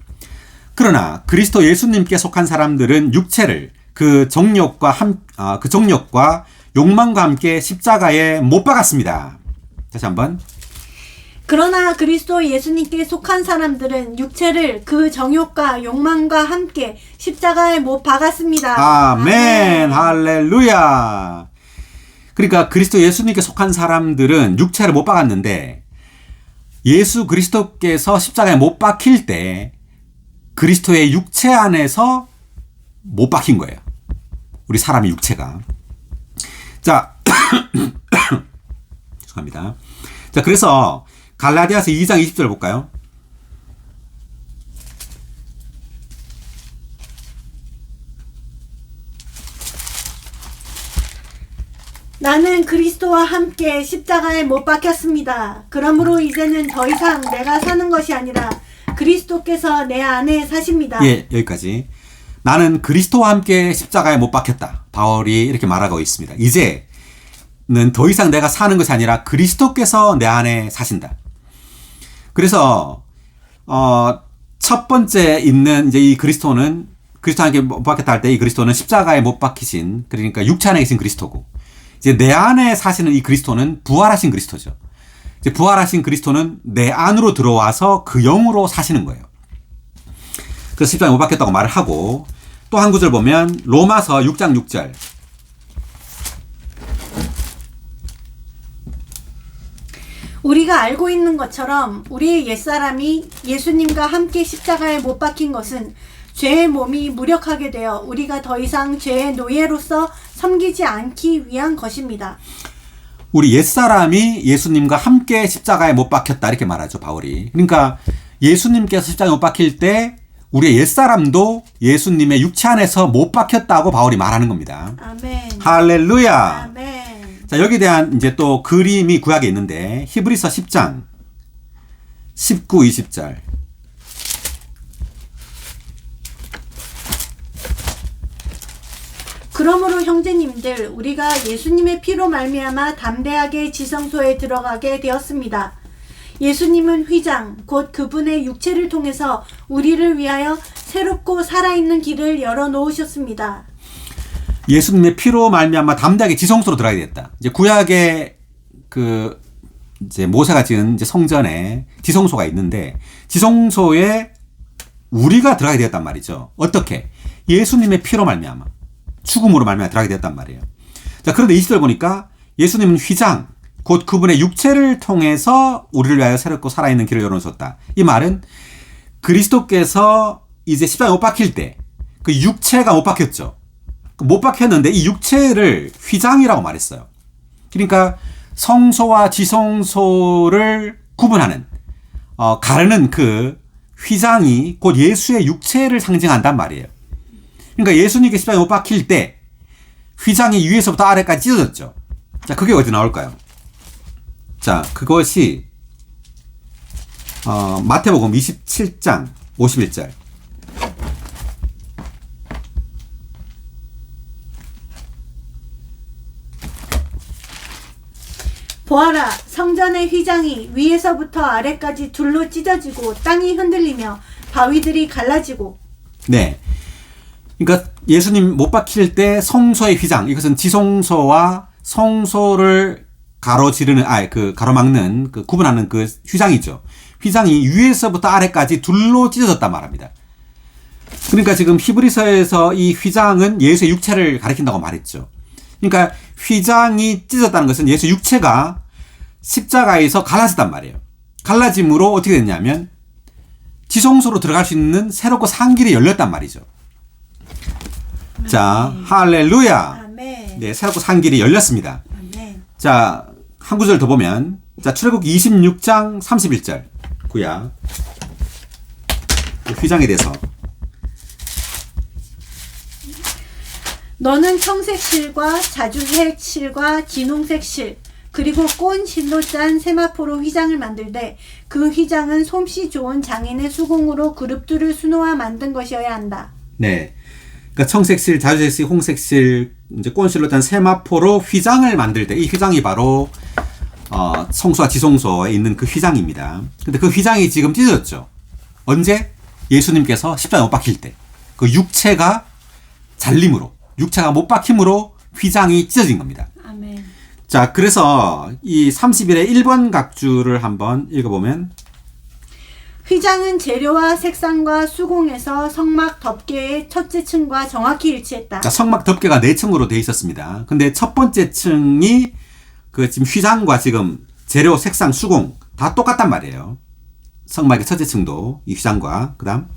A: 그러나 그리스도 예수님께 속한 사람들은 육체를 그 정욕과 욕망과 함께 십자가에 못 박았습니다. 다시 한번.
B: 그러나 그리스도 예수님께 속한 사람들은 육체를 그 정욕과 욕망과 함께 십자가에 못 박았습니다.
A: 아멘. 할렐루야. 그러니까 그리스도 예수님께 속한 사람들은 육체를 못 박았는데 예수 그리스도께서 십자가에 못 박힐 때 그리스도의 육체 안에서 못 박힌 거예요. 우리 사람의 육체가. 자, 죄송합니다. 자, 그래서 갈라디아서 2장 20절 볼까요?
B: 나는 그리스도와 함께 십자가에 못 박혔습니다. 그러므로 이제는 더 이상 내가 사는 것이 아니라 그리스도께서 내 안에 사십니다.
A: 예, 여기까지. 나는 그리스도와 함께 십자가에 못 박혔다. 바울이 이렇게 말하고 있습니다. 이제는 더 이상 내가 사는 것이 아니라 그리스도께서 내 안에 사신다. 그래서 첫 번째 있는 이제 이 그리스도는 그리스도와 함께 못 박혔다 할 때 이 그리스도는 십자가에 못 박히신, 그러니까 육체 안에 계신 그리스도고, 이제 내 안에 사시는 이 그리스도는 부활하신 그리스도죠. 이제 부활하신 그리스도는 내 안으로 들어와서 그 영으로 사시는 거예요. 그래서 십자가에 못 박혔다고 말을 하고, 또 한 구절 보면 로마서 6장 6절.
B: 우리가 알고 있는 것처럼 우리의 옛사람이 예수님과 함께 십자가에 못 박힌 것은 죄의 몸이 무력하게 되어 우리가 더 이상 죄의 노예로서 섬기지 않기 위한 것입니다.
A: 우리 옛사람이 예수님과 함께 십자가에 못 박혔다 이렇게 말하죠, 바울이. 그러니까 예수님께서 십자가에 못 박힐 때 우리의 옛사람도 예수님의 육체 안에서 못 박혔다고 바울이 말하는 겁니다.
B: 아멘.
A: 할렐루야.
B: 아멘.
A: 자, 여기에 대한 이제 또 그림이 구약에 있는데 히브리서 10장 19, 20절.
B: 그러므로 형제님들, 우리가 예수님의 피로 말미암아 담대하게 지성소에 들어가게 되었습니다. 예수님은 휘장, 곧 그분의 육체를 통해서 우리를 위하여 새롭고 살아있는 길을 열어놓으셨습니다.
A: 예수님의 피로 말미암아 담대하게 지성소로 들어가게 됐다. 이제 구약의 이제 모세가 지은 이제 성전에 지성소가 있는데 지성소에 우리가 들어가게 되었단 말이죠. 어떻게? 예수님의 피로 말미암아, 죽음으로 말미암아 들어가게 되었단 말이에요. 자, 그런데 20절 보니까 예수님은 휘장, 곧 그분의 육체를 통해서 우리를 위하여 새롭고 살아있는 길을 열어놓으셨다. 이 말은 그리스도께서 이제 십자가에 못 박힐 때 그 육체가 못 박혔죠. 못 박혔는데 이 육체를 휘장이라고 말했어요. 그러니까 성소와 지성소를 구분하는, 가르는 그 휘장이 곧 예수의 육체를 상징한단 말이에요. 그러니까 예수님께 십자가에 못 박힐 때 휘장이 위에서부터 아래까지 찢어졌죠. 자, 그게 어디 나올까요? 자, 그것이 마태복음 27장 51절.
B: 보아라, 성전의 휘장이 위에서부터 아래까지 둘로 찢어지고 땅이 흔들리며 바위들이 갈라지고.
A: 네. 그러니까 예수님 못 박힐 때 성소의 휘장, 이것은 지성소와 성소를 가로지르는, 가로막는, 구분하는 그 휘장이죠. 휘장이 위에서부터 아래까지 둘로 찢어졌단 말합니다. 그러니까 지금 히브리서에서 이 휘장은 예수의 육체를 가리킨다고 말했죠. 그러니까 휘장이 찢어졌다는 것은 예수 육체가 십자가에서 갈라졌단 말이에요. 갈라짐으로 어떻게 됐냐면 지성소로 들어갈 수 있는 새롭고 산 길이 열렸단 말이죠. 자, 할렐루야.
B: 아멘.
A: 네, 새롭고 산 길이 열렸습니다.
B: 아멘.
A: 자, 한 구절 더 보면, 자, 출애굽 26장 31절. 구약. 휘장에 대해서.
B: 너는 청색 실과 자주색 실과 진홍색 실 그리고 꼰 실로 짠 세마포로 휘장을 만들되 그 휘장은 솜씨 좋은 장인의 수공으로 그룹들을 수놓아 만든 것이어야 한다.
A: 네. 그러니까 청색실, 자주색실, 홍색실, 이제 꼰실로 짠 세마포로 휘장을 만들 때 이 휘장이 바로 성소와 지성소에 있는 그 휘장입니다. 근데 그 휘장이 지금 찢어졌죠. 언제? 예수님께서 십자가에 못 박힐 때. 그 육체가 잘림으로, 육체가 못 박힘으로 휘장이 찢어진 겁니다.
B: 아멘.
A: 자, 그래서 이 30일의 1번 각주를 한번 읽어보면,
B: 휘장은 재료와 색상과 수공에서 성막 덮개의 첫째 층과 정확히 일치했다.
A: 자, 성막 덮개가 4층으로 되어 있었습니다. 근데 첫 번째 층이 그 지금 휘장과 지금 재료, 색상, 수공 다 똑같단 말이에요. 성막의 첫째 층도 이 휘장과 그다음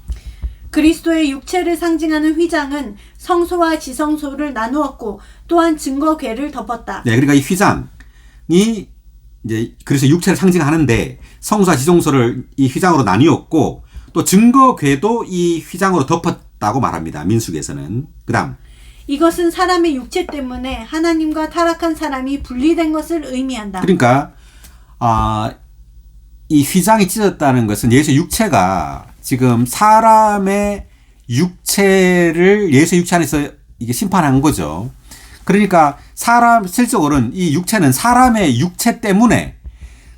B: 그리스도의 육체를 상징하는 휘장은 성소와 지성소를 나누었고 또한 증거궤를 덮었다.
A: 네, 그러니까 이 휘장이 이제 그래서 육체를 상징하는데 성소와 지성소를 이 휘장으로 나뉘었고 또 증거궤도 이 휘장으로 덮었다고 말합니다. 민수기에서는. 그다음
B: 이것은 사람의 육체 때문에 하나님과 타락한 사람이 분리된 것을 의미한다.
A: 그러니까 이 휘장이 찢어졌다는 것은 예수의 육체가 지금 사람의 육체를 예수의 육체 안에서 이게 심판한 거죠. 그러니까 실적으로는 이 육체는 사람의 육체 때문에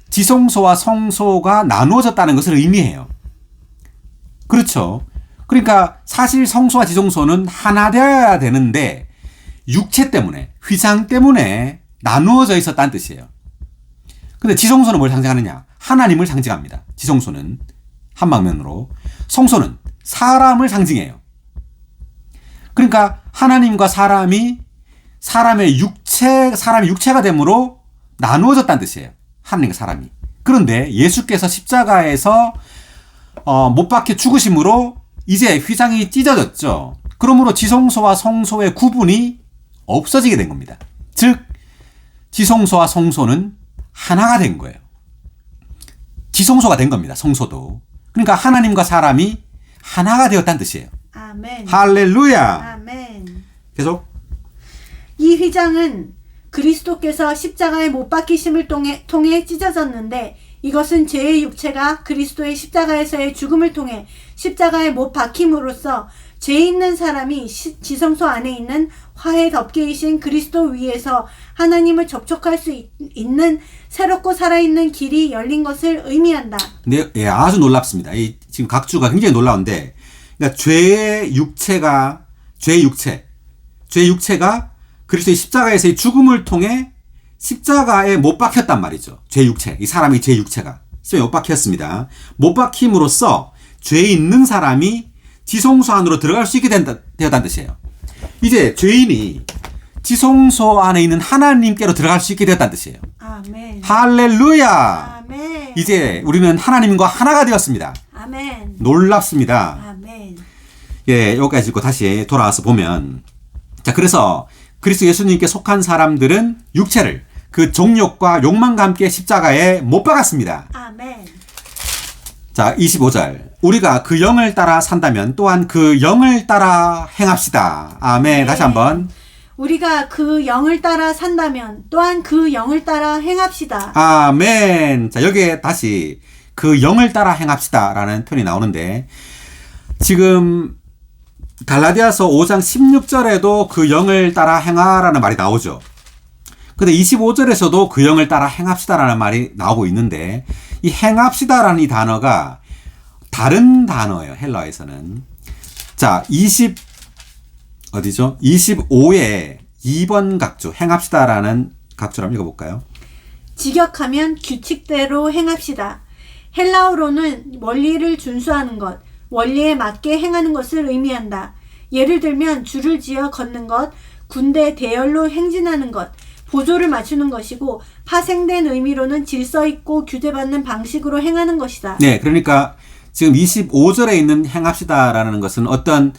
A: 지성소와 성소가 나누어졌다는 것을 의미해요. 그렇죠. 그러니까 사실 성소와 지성소는 하나 되어야 되는데 육체 때문에, 휘장 때문에 나누어져 있었다는 뜻이에요. 근데 지성소는 뭘 상징하느냐? 하나님을 상징합니다. 지성소는 한 방면으로, 성소는 사람을 상징해요. 그러니까 하나님과 사람이 사람의 육체가 되므로 나누어졌다는 뜻이에요. 하나님과 사람이. 그런데 예수께서 십자가에서 못 박혀 죽으심으로 이제 휘장이 찢어졌죠. 그러므로 지성소와 성소의 구분이 없어지게 된 겁니다. 즉 지성소와 성소는 하나가 된 거예요. 지성소가 된 겁니다. 성소도. 그러니까 하나님과 사람이 하나가 되었다는 뜻이에요.
B: 아멘.
A: 할렐루야.
B: 아멘.
A: 계속.
B: 이 휘장은 그리스도께서 십자가에 못 박히심을 통해 찢어졌는데 이것은 죄의 육체가 그리스도의 십자가에서의 죽음을 통해 십자가에 못 박힘으로써 죄 있는 사람이 지성소 안에 있는 화해 덮개이신 그리스도 위에서 하나님을 접촉할 수 있는 새롭고 살아있는 길이 열린 것을 의미한다.
A: 네, 예, 아주 놀랍습니다. 지금 각주가 굉장히 놀라운데, 그러니까 죄의 육체가 그리스도의 십자가에서의 죽음을 통해 십자가에 못 박혔단 말이죠. 죄 육체, 이 사람의 죄 육체가 십자가에 못 박혔습니다. 못 박힘으로써 죄 있는 사람이 지성소 안으로 들어갈 수 있게 되었다는 뜻이에요. 이제 죄인이 지성소 안에 있는 하나님께로 들어갈 수 있게 되었다는 뜻이에요.
B: 아멘.
A: 할렐루야.
B: 아멘.
A: 이제 우리는 하나님과 하나가 되었습니다.
B: 아멘.
A: 놀랍습니다.
B: 아멘.
A: 예, 여기까지 읽고 다시 돌아와서 보면, 자, 그래서 그리스도 예수님께 속한 사람들은 육체를 그 정욕과 욕망과 함께 십자가에 못 박았습니다.
B: 아멘.
A: 자, 25절. 우리가 그 영을 따라 산다면 또한 그 영을 따라 행합시다. 아멘.
B: 네.
A: 다시 한번.
B: 우리가 그 영을 따라 산다면 또한 그 영을 따라 행합시다.
A: 아멘. 자, 여기에 다시 그 영을 따라 행합시다 라는 표현이 나오는데, 지금 갈라디아서 5장 16절에도 그 영을 따라 행하라는 말이 나오죠. 근데 25절에서도 그 영을 따라 행합시다라는 말이 나오고 있는데, 이 행합시다라는 이 단어가 다른 단어예요. 헬라어에서는. 자, 25에 2번 각주, 행합시다라는 각주를 한번 읽어볼까요?
B: 직역하면 규칙대로 행합시다. 헬라어로는 원리를 준수하는 것, 원리에 맞게 행하는 것을 의미한다. 예를 들면 줄을 지어 걷는 것, 군대 대열로 행진하는 것, 보조를 맞추는 것이고 파생된 의미로는 질서 있고 규제받는 방식으로 행하는 것이다.
A: 네, 그러니까 지금 25절에 있는 행합시다라는 것은 어떤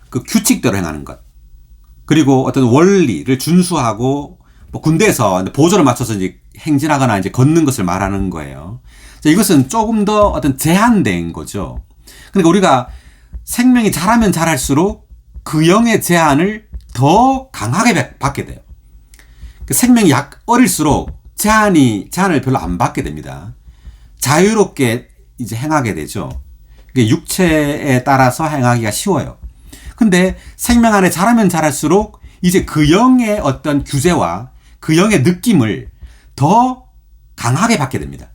A: 그 규칙대로 행하는 것, 그리고 어떤 원리를 준수하고 뭐 군대에서 보조를 맞춰서 이제 행진하거나 이제 걷는 것을 말하는 거예요. 자, 이것은 조금 더 어떤 제한된 거죠. 그러니까 우리가 생명이 자라면 자랄수록 그 영의 제한을 더 강하게 받게 돼요. 생명이 어릴수록 제한을 별로 안 받게 됩니다. 자유롭게 이제 행하게 되죠. 육체에 따라서 행하기가 쉬워요. 근데 생명 안에 자라면 자랄수록 이제 그 영의 어떤 규제와 그 영의 느낌을 더 강하게 받게 됩니다.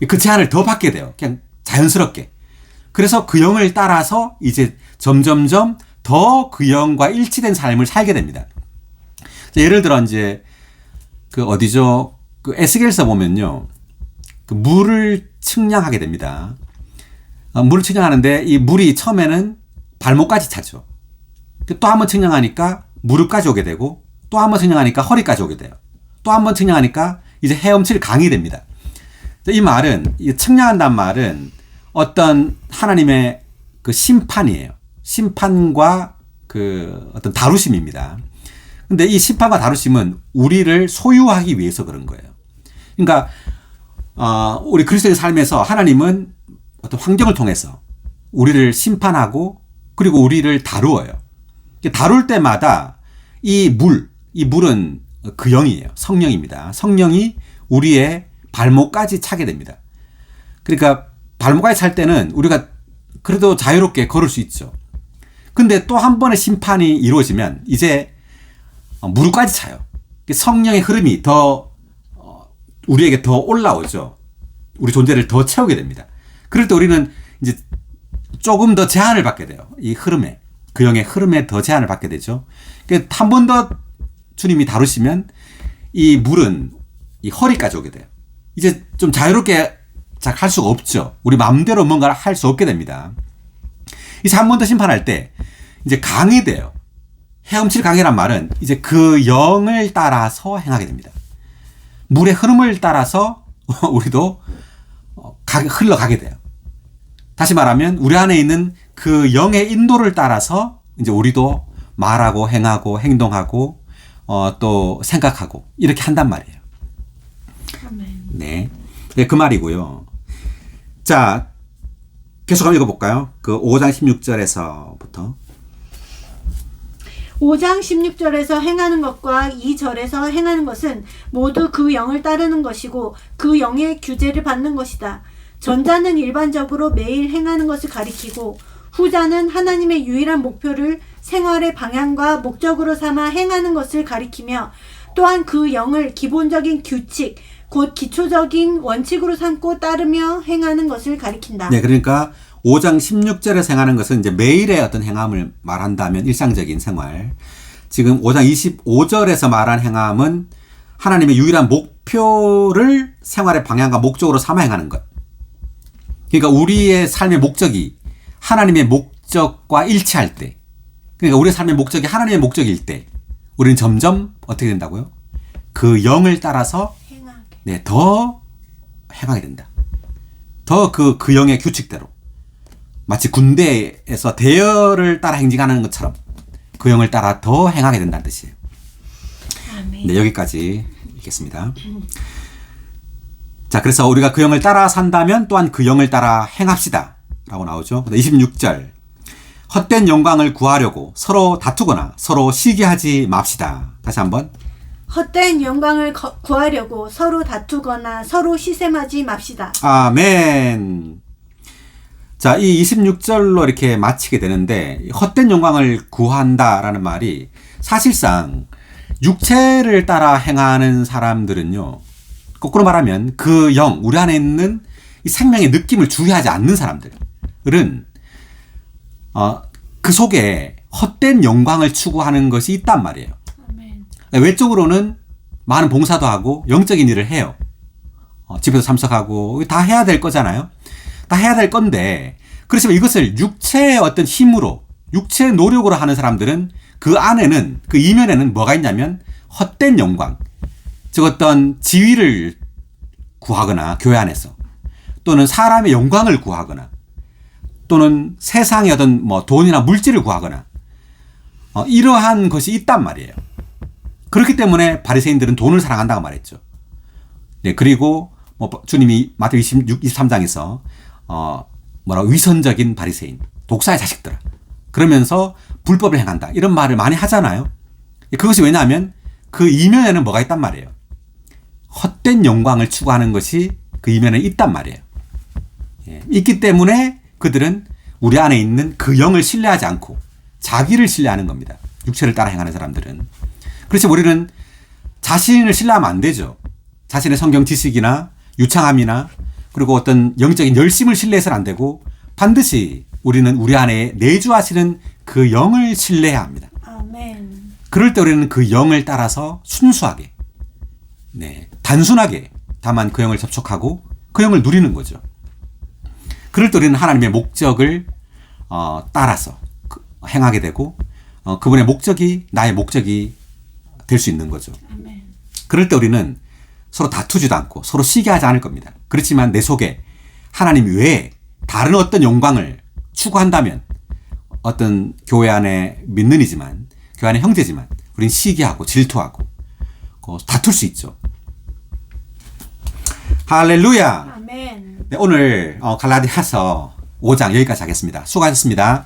A: 그 제한을 더 받게 돼요. 그냥 자연스럽게. 그래서 그 영을 따라서 이제 점점점 더 그 영과 일치된 삶을 살게 됩니다. 예를 들어 이제 그 에스겔서 보면요, 그 물을 측량하게 됩니다. 물을 측량하는데 이 물이 처음에는 발목까지 차죠. 또 한 번 측량하니까 무릎까지 오게 되고, 또 한 번 측량하니까 허리까지 오게 돼요. 또 한 번 측량하니까 이제 헤엄칠 강이 됩니다. 이 말은, 이 측량한다는 말은 어떤 하나님의 그 심판이에요. 심판과 그 어떤 다루심입니다. 근데 이 심판과 다루심은 우리를 소유하기 위해서 그런 거예요. 그러니까 우리 그리스도의 삶에서 하나님은 어떤 환경을 통해서 우리를 심판하고 그리고 우리를 다루어요. 다룰 때마다 이 물은 그 영이에요. 성령입니다. 성령이 우리의 발목까지 차게 됩니다. 그러니까 발목까지 찰 때는 우리가 그래도 자유롭게 걸을 수 있죠. 근데 또 한 번의 심판이 이루어지면 이제 무릎까지 차요. 성령의 흐름이 더 우리에게 더 올라오죠. 우리 존재를 더 채우게 됩니다. 그럴 때 우리는 이제 조금 더 제한을 받게 돼요. 이 흐름에, 그 영의 흐름에 더 제한을 받게 되죠. 한 번 더 주님이 다루시면 이 물은 이 허리까지 오게 돼요. 이제 좀 자유롭게 할 수가 없죠. 우리 마음대로 뭔가를 할 수 없게 됩니다. 이제 한 번 더 심판할 때 이제 강이 돼요. 헤엄칠 강이란 말은 이제 그 영을 따라서 행하게 됩니다. 물의 흐름을 따라서 우리도 흘러가게 돼요. 다시 말하면 우리 안에 있는 그 영의 인도를 따라서 이제 우리도 말하고 행하고 행동하고 또 생각하고 이렇게 한단 말이에요. 네. 네, 그 말이고요. 자, 계속 한번 읽어볼까요? 그 5장 16절에서부터.
B: 5장 16절에서 행하는 것과 2절에서 행하는 것은 모두 그 영을 따르는 것이고 그 영의 규제를 받는 것이다. 전자는 일반적으로 매일 행하는 것을 가리키고 후자는 하나님의 유일한 목표를 생활의 방향과 목적으로 삼아 행하는 것을 가리키며 또한 그 영을 기본적인 규칙, 곧 기초적인 원칙으로 삼고 따르며 행하는 것을 가리킨다.
A: 네, 그러니까 5장 16절에서 행하는 것은 이제 매일의 어떤 행함을 말한다면 일상적인 생활. 지금 5장 25절에서 말한 행함은 하나님의 유일한 목표를 생활의 방향과 목적으로 삼아 행하는 것. 그러니까 우리의 삶의 목적이 하나님의 목적과 일치할 때, 그러니까 우리의 삶의 목적이 하나님의 목적일 때, 우리는 점점 어떻게 된다고요? 그 영을 따라서 네, 더 행하게 된다. 더 그 영의 규칙대로. 마치 군대에서 대열을 따라 행진하는 것처럼 그 영을 따라 더 행하게 된다는 뜻이에요. 네, 여기까지 읽겠습니다. 자, 그래서 우리가 그 영을 따라 산다면 또한 그 영을 따라 행합시다. 라고 나오죠. 26절. 헛된 영광을 구하려고 서로 다투거나 서로 시기하지 맙시다. 다시 한번.
B: 헛된 영광을 구하려고 서로 다투거나 서로 시샘하지 맙시다.
A: 아멘. 자, 이 26절로 이렇게 마치게 되는데 헛된 영광을 구한다라는 말이 사실상 육체를 따라 행하는 사람들은요. 거꾸로 말하면 그 영, 우리 안에 있는 이 생명의 느낌을 주의하지 않는 사람들은 그 속에 헛된 영광을 추구하는 것이 있단 말이에요. 외적으로는 많은 봉사도 하고 영적인 일을 해요. 집에서 참석하고 다 해야 될 거잖아요. 다 해야 될 건데 그렇지만 이것을 육체의 어떤 힘으로 육체의 노력으로 하는 사람들은 그 안에는 그 이면에는 뭐가 있냐면 헛된 영광, 즉 어떤 지위를 구하거나 교회 안에서 또는 사람의 영광을 구하거나 또는 세상의 어떤 돈이나 물질을 구하거나 이러한 것이 있단 말이에요. 그렇기 때문에 바리새인들은 돈을 사랑한다고 말했죠. 네, 그리고 주님이 마태복음 23장에서 위선적인 바리새인, 독사의 자식들아 그러면서 불법을 행한다 이런 말을 많이 하잖아요. 그것이 왜냐하면 그 이면에는 뭐가 있단 말이에요. 헛된 영광을 추구하는 것이 그 이면에 있단 말이에요. 예, 있기 때문에 그들은 우리 안에 있는 그 영을 신뢰하지 않고 자기를 신뢰하는 겁니다. 육체를 따라 행하는 사람들은. 그래서 우리는 자신을 신뢰하면 안 되죠. 자신의 성경 지식이나 유창함이나 그리고 어떤 영적인 열심을 신뢰해서는 안 되고 반드시 우리는 우리 안에 내주하시는 그 영을 신뢰해야 합니다.
B: 아멘.
A: 그럴 때 우리는 그 영을 따라서 순수하게, 네, 단순하게 다만 그 영을 접촉하고 그 영을 누리는 거죠. 그럴 때 우리는 하나님의 목적을 따라서 행하게 되고 그분의 목적이 나의 목적이 될 수 있는 거죠.
B: 아멘.
A: 그럴 때 우리는 서로 다투지도 않고 서로 시기하지 않을 겁니다. 그렇지만 내 속에 하나님 외에 다른 어떤 영광을 추구한다면 어떤 교회 안에 믿는 이지만 교회 안에 형제지만 우린 시기하고 질투하고 다툴 수 있죠. 할렐루야.
B: 아멘.
A: 네, 오늘 갈라디아서 5장 여기까지 하겠습니다. 수고하셨습니다.